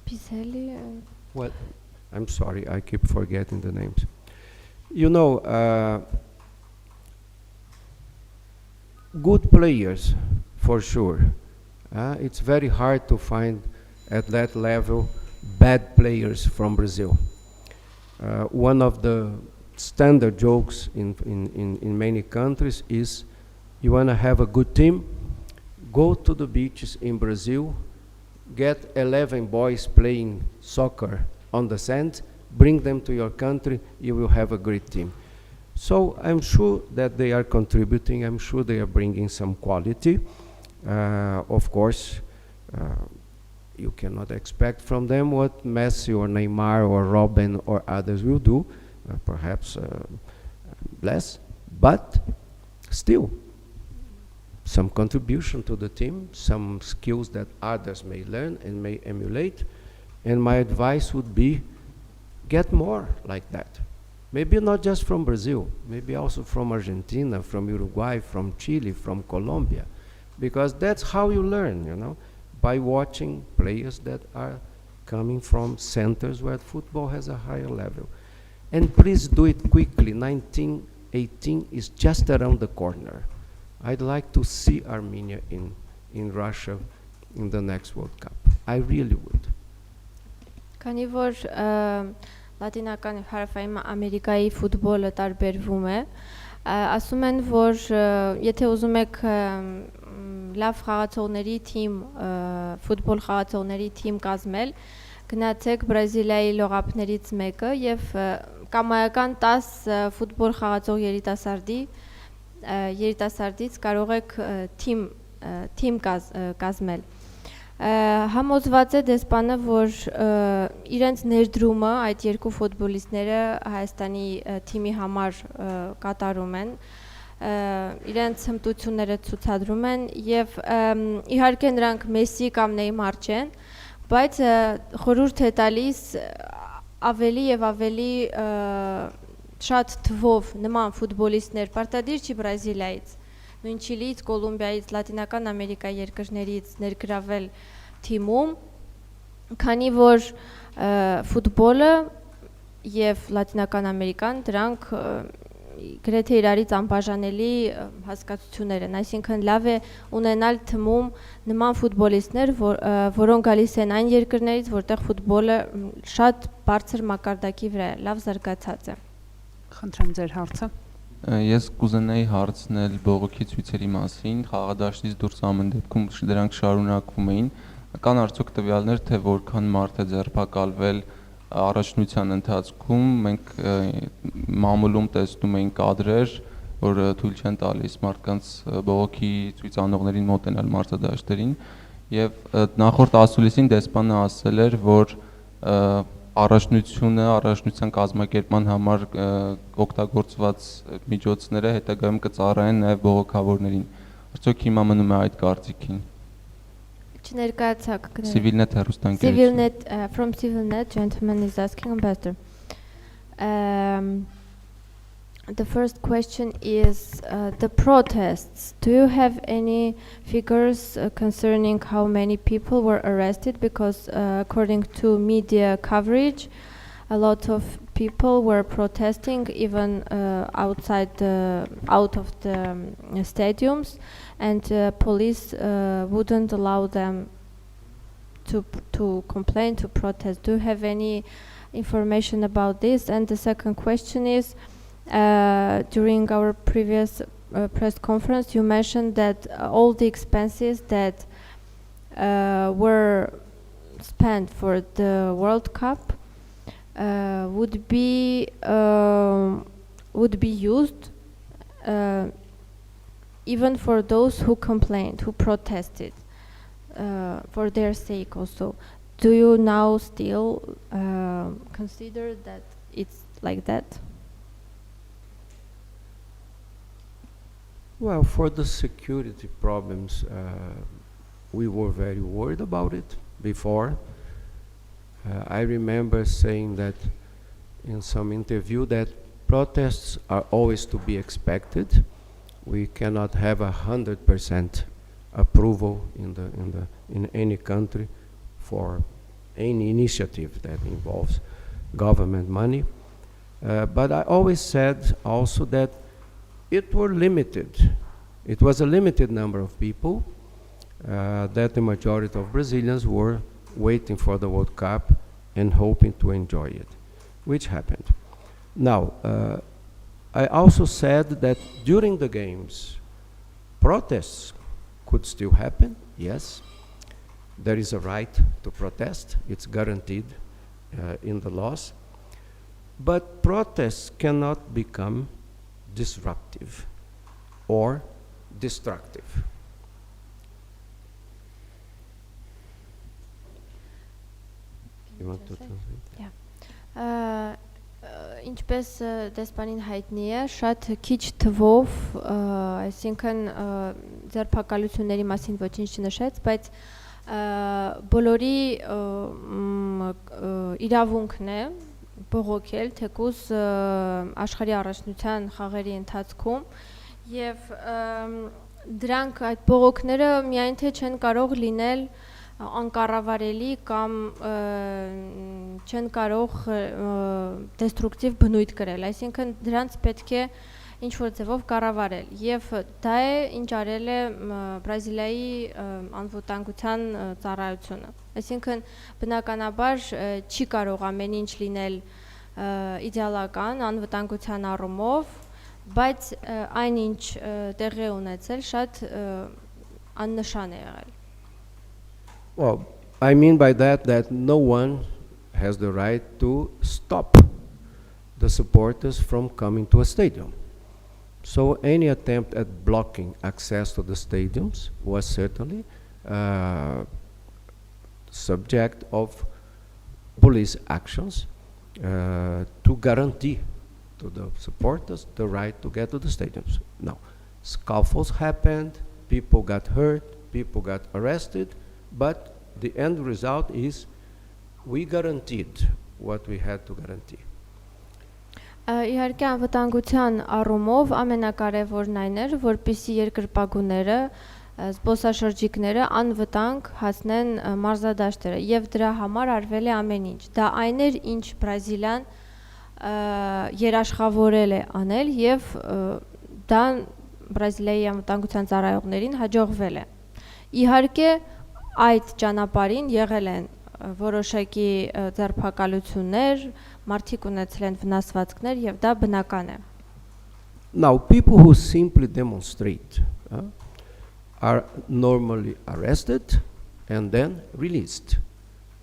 Piselli. Well, I'm sorry, I keep forgetting the names. You know, good players, for sure. It's very hard to find at that level bad players from Brazil. One of the standard jokes in many countries is, you want to have a good team, go to the beaches in Brazil, get 11 boys playing soccer on the sand, bring them to your country, you will have a great team. So I'm sure that they are contributing, I'm sure they are bringing some quality. Of course, you cannot expect from them what Messi or Neymar or Robin or others will do, perhaps less, but still some contribution to the team, some skills that others may learn and may emulate. And my advice would be, get more like that. Maybe not just from Brazil, maybe also from Argentina, from Uruguay, from Chile, from Colombia, because that's how you learn, you know, by watching players that are coming from centers where football has a higher level. And please do it quickly. 1918 is just around the corner. I'd like to see Armenia in Russia in the next World Cup. I really would. Քանի որ լատինական եւ հարավային Ամերիկայի ֆուտբոլը տարբերվում է, ասում են, որ եթե ուզում եք լավ խաղացողների թիմ, ֆուտբոլ խաղացողների թիմ կազմել, գնացեք Բրազիլիայի լողափներից մեկը եւ կամայական 10 ֆուտբոլ խաղացող երիտասարդից կարող եք թիմ կազմել։ Համոզված է դեսպանը, որ իրենց ներդրումը այդ երկու ֆուտբոլիստները Հայաստանի թիմի համար կատարում են, իրենց հմտությունները ցուցադրում են եւ իհարկե նրանք Մեսսի կամ Նեյմար չեն, բայց խորհուրդ է տալիս ավելի եւ ավելի շատ թվով նման ֆուտբոլիստներ պարտադիր չի Բրազիլիայից, նույն Չիլիից, Կոլումբիայից, Լատինական Ամերիկայի երկրներից ներգրավել թիմում, քանի որ ֆուտբոլը եւ Լատինական Ամերիկան դրանք գրեթե իրարից անբաժանելի հասկացություններ են, այսինքն լավ է ունենալ թմում նման ֆուտբոլիստներ, որոնք գալիս են այն երկրներից, որտեղ ֆուտբոլը շատ բարձր մակարդակի վրա է, լավ զարգացած է։ Խնդրեմ ձեր հարցը։ Ես կուզենայի հարցնել բողոքի ցույցերի մասին, խաղադաշտից դուրս ամեն դեպքում դրանք շարունակվում էին, կան արդյոք տվյալներ, թե որքան մարդ է ձերբակալվել առաջնության ընթացքում, մենք մամուլում տեսնում ենք կադրեր, որ թույլ չեն տալիս մարդկանց բողոքի ցույցանողներին մոտենալ մարզադաշտերին, եւ նախորդ ասուլիսին դեսպանը ասել էր, որ առաջնության կազմակերպման համար օգտագործված միջոցները հետագայում կծառայեն նաև բողոքավորներին։ Արդյոք հիմա մնում է այդ կարծիքին։ Չներկայացաք Civilnet հեռուստաընկերություն։ From Civilnet, gentleman is asking ambassador. The first question is the protests. Do you have any figures concerning how many people were arrested? Because according to media coverage, a lot of people were protesting even out of the stadiums, and police wouldn't allow them to complain, to protest. Do you have any information about this? And the second question is, during our previous press conference, you mentioned that all the expenses that were spent for the World Cup would be used even for those who complained, who protested, for their sake also. Do you now still consider that it's like that? Well, for the security problems, we were very worried about it before. I remember saying that in some interview that protests are always to be expected. We cannot have 100% approval in any country for any initiative that involves government money. But I always said also that it was a limited number of people, that the majority of Brazilians were waiting for the World Cup and hoping to enjoy it, which happened. Now, I also said that during the games, protests could still happen, yes. There is a right to protest, it's guaranteed in the laws. But protests cannot become disruptive or destructive. You want to translate? Yeah. Ինչպես դեսպանին հայտնի է, շատ քիչ թվով, այսինքն ձերբակալությունների մասին ոչինչ չնշեց, բայց բոլորի իրավունքն է բողոքել թեկուզ աշխարհի առաջնության խաղերի ընթացքում եւ դրանք այդ բողոքները միայն թե չեն կարող լինել անկառավարելի կամ չեն կարող դեստրուկտիվ բնույթ կրել, այսինքն դրանց պետք է ինչ-որ ձևով կառավարել եւ դա է ինչ արել է Բրազիլիայի անվտանգության ծառայությունը, այսինքն բնականաբար չի կարող ամեն ինչ լինել իդեալական անվտանգության առումով, բայց այն ինչ տեղի ունեցել շատ աննշան է եղել. Well, I mean by that no one has the right to stop the supporters from coming to a stadium. So any attempt at blocking access to the stadiums was certainly subject of police actions to guarantee to the supporters the right to get to the stadiums. Now, scuffles happened, people got hurt, people got arrested, but the end result is we guaranteed what we had to guarantee. Իհարկե անվտանգության առումով ամենակարևորն այն էր, որպեսզի երկրպագուները, զբոսաշրջիկները անվտանգ հասնեն մարզադաշտերը եւ դրա համար արվել է ամեն ինչ. Դա այն էր, ինչ Բրազիլիան երաշխավորել է անել եւ դա Բրազիլիայի անվտանգության ծառայողներին հաջողվել է. Իհարկե այդ ճանապարհին եղել են որոշակի ձերբակալություններ, մարդիկ ունեցել են վնասվածքներ եւ դա բնական է. Now, people who simply demonstrate are normally arrested and then released.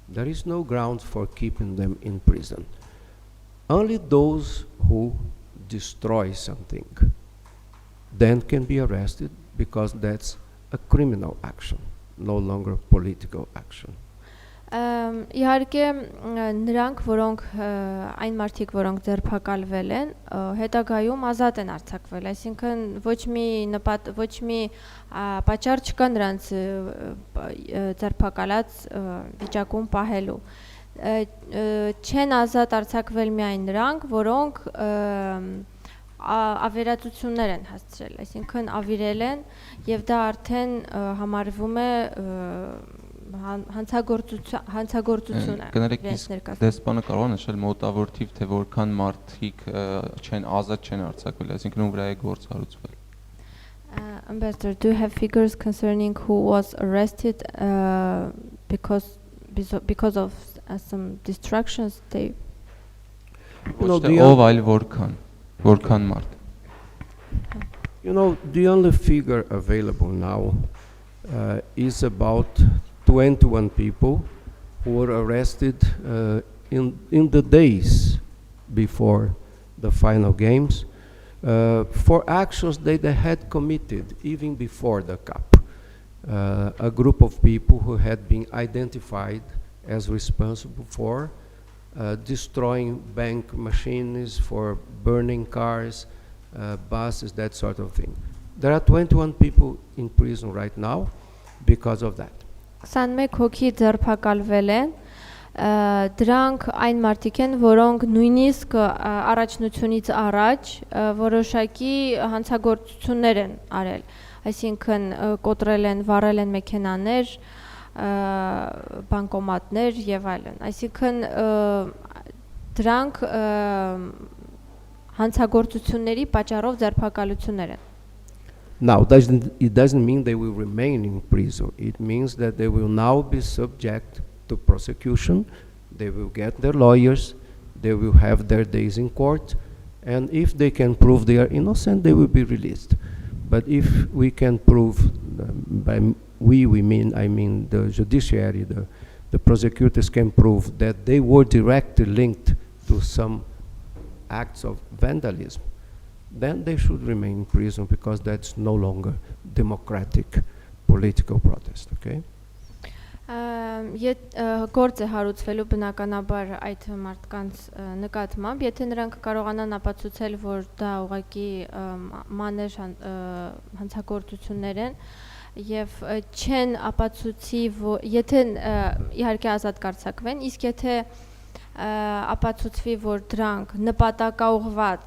There is no grounds for keeping them in prison. Only those who destroy something then can be arrested because that's a criminal action, no longer political action. Իհարկե նրանք, որոնք այն մարդիկ, որոնք ձերբակալվել են, հետագայում ազատ են արձակվել, այսինքն ոչ մի պատճառ չկա նրանց ձերբակալած վիճակում պահելու։ Չեն ազատ արձակվել միայն նրանք, որոնք ավերածություններ են հասցրել, այսինքն ավիրել են եւ դա արդեն համարվում է հանցագործություն է։ Կներեք, դեսպանը կարող է նշել մոտավոր թիվ, թե որքան մարդիկ չեն ազատ չեն արձակվել, այսինքն ում վրա է գործ հարուցվել։ Ambassador, do you have figures concerning who was arrested because of some distractions? They ով այլ որքան մարդ։ You know, the only figure available now is about 21 people who were arrested in the days before the final games for actions they had committed even before the Cup. A group of people who had been identified as responsible for destroying bank machines, for burning cars, buses, that sort of thing. There are 21 people in prison right now because of that. 21 հոգի ձերբակալվել են, դրանք այն մարդիկ են, որոնք նույնիսկ առաջնությունից առաջ որոշակի հանցագործություններ են արել, այսինքն կոտրել են, վառել են մեքենաներ, բանկոմատներ եւ այլն, այսինքն դրանք հանցագործությունների պատճառով ձերբակալություններ են. Now, it doesn't mean they will remain in prison. It means that they will now be subject to prosecution They will get their lawyers, they will have their days in court, and if they can prove they are innocent, they will be released. But if we can prove, I mean the judiciary, the prosecutors can prove that they were directly linked to some acts of vandalism, then they should remain in prison, because that's no longer democratic political protest, okay? Գործ է հարուցվելու բնականաբար այդ մարդկանց նկատմամբ, եթե նրանք կարողանան ապացուցել, որ դա ուղղակի մանր հանցագործություններ են, եւ չեն ապացուցի, եթե իհարկե ազատ կարձակվեն, իսկ եթե ապացուցվի, որ դրանք նպատակաուղղված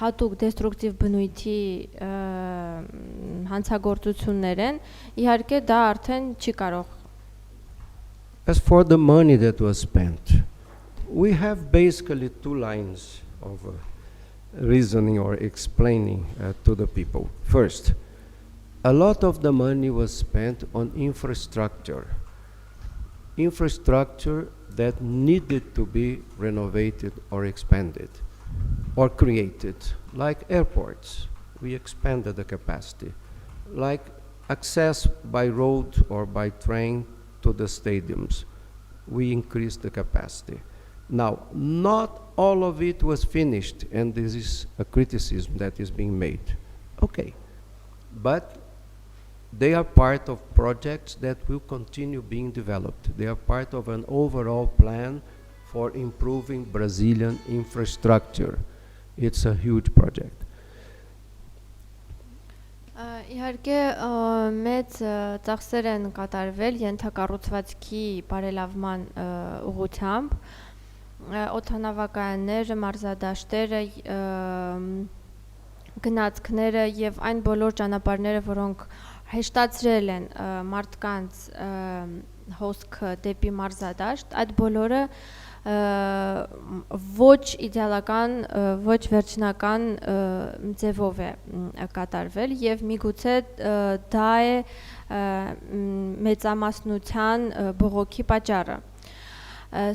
հատուկ դեստրուկտիվ բնույթի հանցագործություններ են, իհարկե դա արդեն չի կարող. As for the money that was spent, we have basically two lines of reasoning or explaining to the people. First, a lot of the money was spent on infrastructure that needed to be renovated or expanded or created, like airports. We expanded the capacity, like access by road or by train to the stadiums. We increased the capacity. Now, not all of it was finished, and this is a criticism that is being made. Okay, but they are part of projects that will continue being developed. They are part of an overall plan for improving Brazilian infrastructure. It's a huge project. Իհարկե մեծ ծախսեր են կատարվել ենթակառուցվածքի բարելավման ուղղությամբ, օդանավակայանները, մարզադաշտերը, գնացքները եւ այն բոլոր ճանապարհները, որոնք հեշտացրել են մարդկանց հոսքը դեպի մարզադաշտ, այդ բոլորը ոչ իդեալական, ոչ վերջնական ձևով է կատարվել եւ միգուցե դա է մեծամասնության բողոքի պատճառը,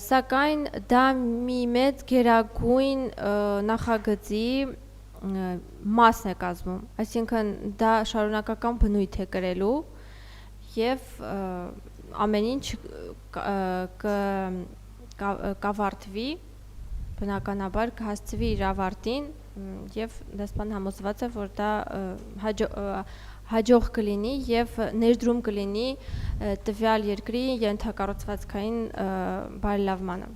սակայն դա մի մեծ գերագույն նախագծի մասն է կազմում, այսինքն դա շարունակական բնույթ է կրելու եւ ամեն ինչ կավարտվի, բնականաբար կհասցվի իր ավարտին եւ դեսպան համոզված է, որ դա հաջող կլինի եւ ներդրում կլինի տվյալ երկրի ենթակառուցվածքային բարելավմանը.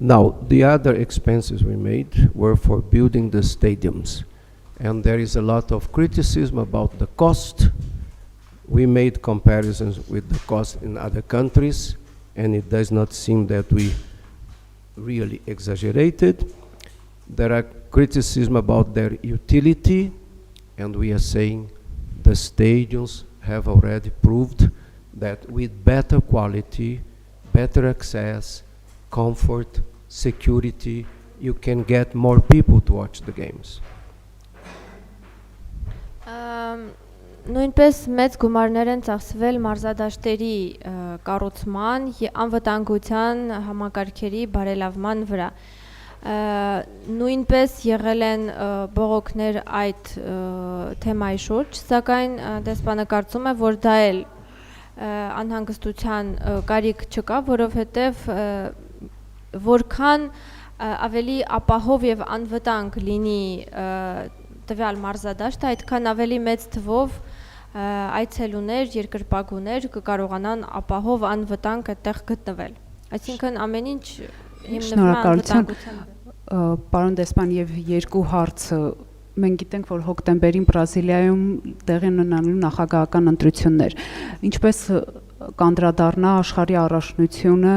Now, the other expenses we made were for building the stadiums, and there is a lot of criticism about the cost. We made comparisons with the cost in other countries, and it does not seem that we really exaggerated. There are criticism about their utility, and we are saying the stadiums have already proved that with better quality, better access, comfort, security, you can get more people to watch the games. Նույնպես մեծ գումարներ են ծախսվել մարզադաշտերի կառուցման եւ անվտանգության համակարգերի բարելավման վրա. Նույնպես եղել են բողոքներ այդ թեմայի շուրջ, սակայն դեսպանը կարծում է, որ դա էլ անհանգստության կարիք չկա, որովհետեւ որքան ավելի ապահով եւ անվտանգ լինի տվյալ մարզադաշտը, այդքան ավելի մեծ թվով այցելուներ, երկրպագուներ կկարողանան ապահով անվտանգ այդտեղ գտնվել։ Այսինքն ամեն ինչ հիմնվում է անվտանգության։ Պարոն դեսպան, եւ երկու հարցը մենք գիտենք, որ հոկտեմբերին Բրազիլիայում տեղի ունենալու նախագահական ընտրություններ, ինչպես կանդրադառնա աշխարհի առաջնությունը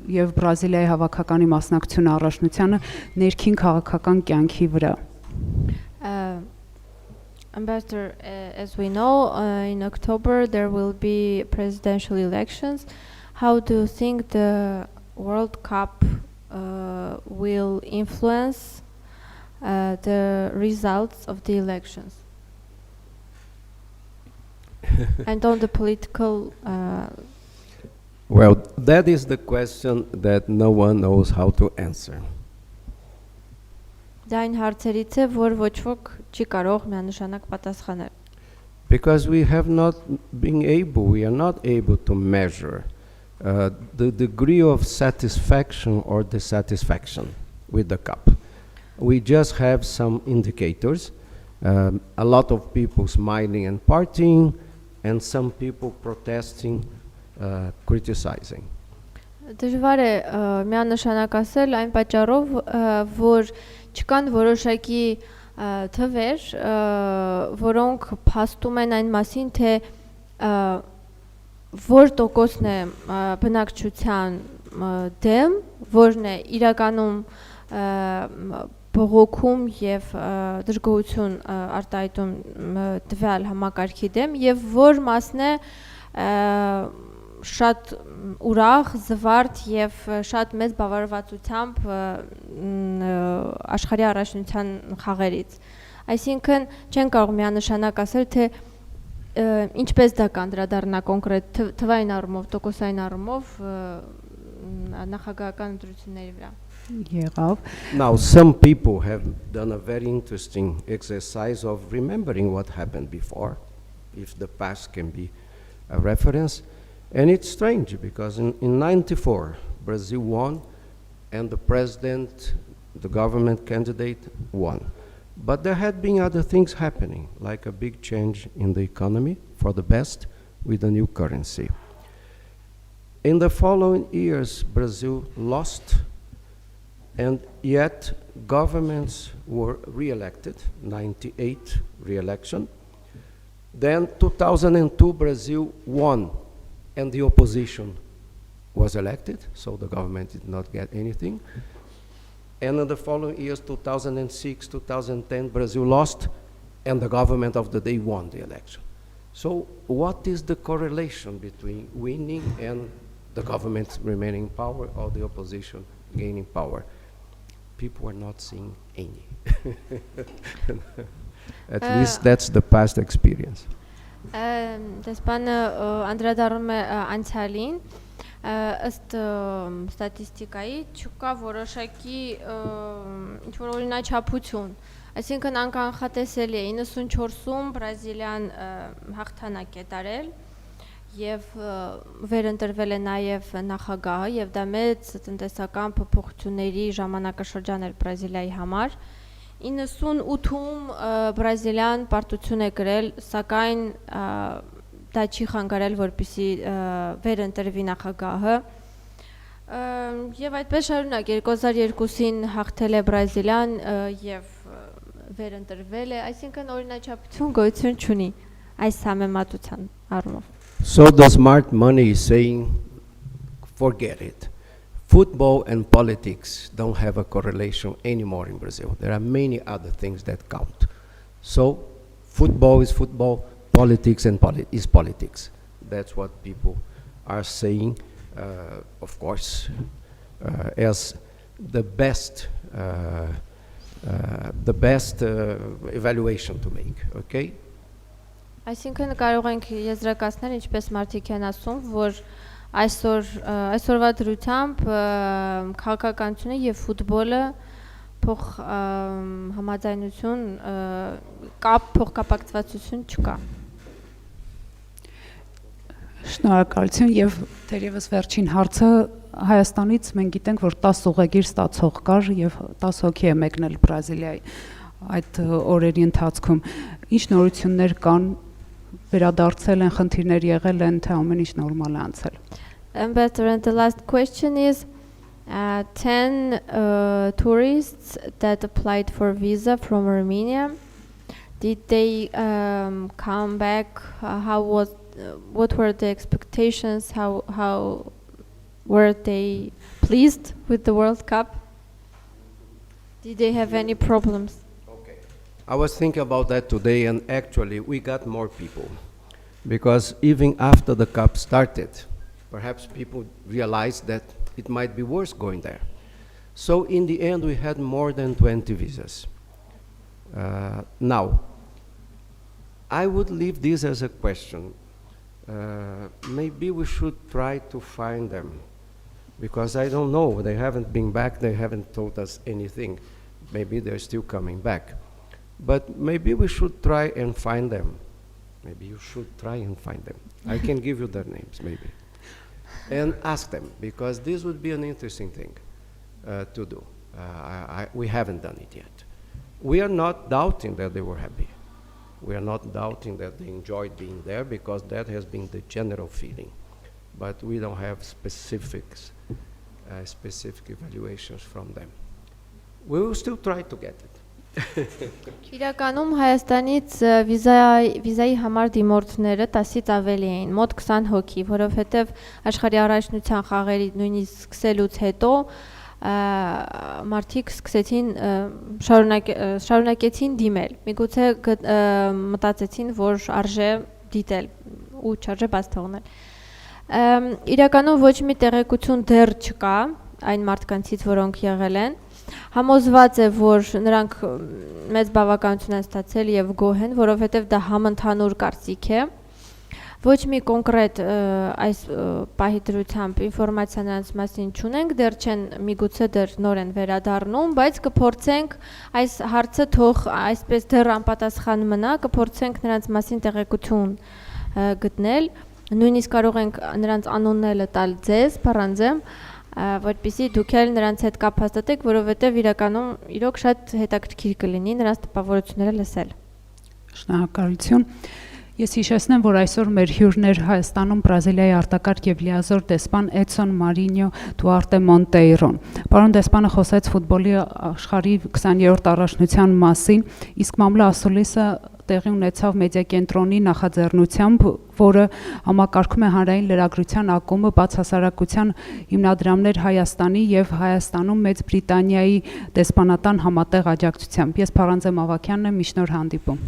եւ Բրազիլիայի հավաքականի մասնակցությունը առաջնությանը ներքին քաղաքական կյանքի վրա։ Ambassador, as we know, in October there will be presidential elections. How do you think the World Cup will influence the results of the elections? And on the political Well, that is the question that no one knows how to answer. Դա այն հարցերից է, որ ոչ ոք չի կարող միանշանակ պատասխանել։ Because we are not able to measure the degree of satisfaction or dissatisfaction with the cup. We just have some indicators, a lot of people smiling and partying, and some people protesting, criticizing. Դժվար է միանշանակ ասել այն պատճառով, որ չկան որոշակի թվեր, որոնք փաստում են այն մասին, թե որ տոկոսն է բնակչության դեմ, որն է իրականում բողոքում եւ դժգոհություն արտահայտում տվյալ համակարգի դեմ եւ որ մասն է շատ ուրախ, զվարթ եւ շատ մեծ բավարարվածությամբ աշխարհի առաջնության խաղերից։ Այսինքն չեն կարող միանշանակ ասել, թե ինչպես դա կանդրադառնա կոնկրետ թվային առումով, տոկոսային առումով նախագահական ընտրությունների վրա։ Now, some people have done a very interesting exercise of remembering what happened before, if the past can be a reference. And it's strange because in 94, Brazil won, and the president, the government candidate won. But there had been other things happening, like a big change in the economy for the best with a new currency. In the following years, Brazil lost, and yet governments were re-elected, 98 re-election. Then 2002, Brazil won, and the opposition was elected, so the government did not get anything. And in the following years, 2006, 2010, Brazil lost, and the government of the day won the election. So what is the correlation between winning and the government remaining in power or the opposition gaining power? People are not seeing any. At least that's the past experience. Դեսպանը անդրադառնում է անցյալին, ըստ ստատիստիկայի չկա որոշակի ինչ-որ օրինաչափություն, այսինքն անկանխատեսելի է 94-ում Բրազիլիան հաղթանակ է տարել եւ վերընտրվել է նաեւ նախագահը եւ դա մեծ տնտեսական փոփոխությունների ժամանակաշրջան էր Բրազիլիայի համար 98-ում Բրազիլիան պարտություն է կրել, սակայն դա չի խանգարել, որպեսզի վերընտրվի նախագահը եւ այդպես շարունակ 2002-ին հաղթել է Բրազիլիան եւ վերընտրվել է, այսինքն օրինաչափություն գոյություն չունի այս համեմատության առումով. So the smart money is saying, forget it. Football and politics don't have a correlation anymore in Brazil. There are many other things that count. So football is football, politics is politics. That's what people are saying, of course, as the best evaluation to make, okay? Այսինքն կարող ենք եզրակացնել, ինչպես մարդիկ են ասում, որ այսօրվա դրությամբ քաղաքականությունը եւ ֆուտբոլը փոխ համաձայնություն փոխկապակցվածություն չկա։ Շնորհակալություն եւ թերևս վերջին հարցը Հայաստանից մենք գիտենք, որ 10 ուղեգիր ստացող կար եւ 10 հոգի է մեկնել Բրազիլիայի այդ օրերի ընթացքում։ Ինչ նորություններ կան, վերադարձել են, խնդիրներ եղել են, թե ամեն ինչ նորմալ է անցել։ Ambassador, and the last question is 10 tourists that applied for visa from Armenia, did they come back? What were the expectations? How were they pleased with the World Cup? Did they have any problems? I was thinking about that today, and actually we got more people because even after the cup started, perhaps people realized that it might be worse going there. So in the end, we had more than 20 visas. Now, I would leave this as a question. maybe we should try to find them, because I don't know, they haven't been back, they haven't told us anything. Maybe they're still coming back. But maybe we should try and find them. Maybe you should try and find them. I can give you their names, maybe. And ask them, because this would be an interesting thing to do. We haven't done it yet. We are not doubting that they were happy. We are not doubting that they enjoyed being there, because that has been the general feeling. But we don't have specific evaluations from them. We will still try to get it. Իրականում Հայաստանից վիզայի համար դիմորդները 10-ից ավելի էին, մոտ 20 հոգի, որովհետև աշխարհի առաջնության խաղերի նույնիսկ սկսելուց հետո մարդիկ սկսեցին շարունակեցին դիմել։ Միգուցե մտածեցին, որ արժե դիտել ու չարժե բաց թողնել։ Իրականում ոչ մի տեղեկություն դեռ չկա այն մարդկանցից, որոնք եղել են։ Համոզված է, որ նրանք մեծ բավականություն են ստացել եւ գոհ են, որովհետեւ դա համընդհանուր կարծիք է։ Ոչ մի կոնկրետ այս պահի դրությամբ ինֆորմացիա նրանց մասին չունենք, դեռ չեն միգուցե դեռ նոր են վերադառնում, բայց կփորձենք այս հարցը թող այսպես դեռ անպատասխան մնա, կփորձենք նրանց մասին տեղեկություն գտնել, նույնիսկ կարող ենք նրանց անունները տալ ձեզ, բառանձեմ, որպեսզի դուք էլ նրանց հետ կապ հաստատեք, որովհետև իրականում իրոք շատ հետաքրքիր կլինի նրանց տպավորությունները լսել։ Շնորհակալություն։ Ես հիշեցնեմ, որ այսօր մեր հյուրներ Հայաստանում Բրազիլիայի արտակարգ եւ լիազոր դեսպան Էդսոն Մարինյո Դուարտե Մոնտեյրոյին։ Պարոն դեսպանը խոսեց ֆուտբոլի աշխարհի 20-րդ առաջնության մասին, իսկ մամլո ասուլիսը տեղի ունեցավ մեդիա կենտրոնի նախաձեռնությամբ, որը համակարգում է հանրային լրագրության ակումբը բաց հասարակության հիմնադրամներ-Հայաստանի եւ Հայաստանում Մեծ Բրիտանիայի դեսպանատան համատեղ աջակցությամբ։ Ես Փարանձե Մավաքյանն եմ, միշտ նոր հանդիպում։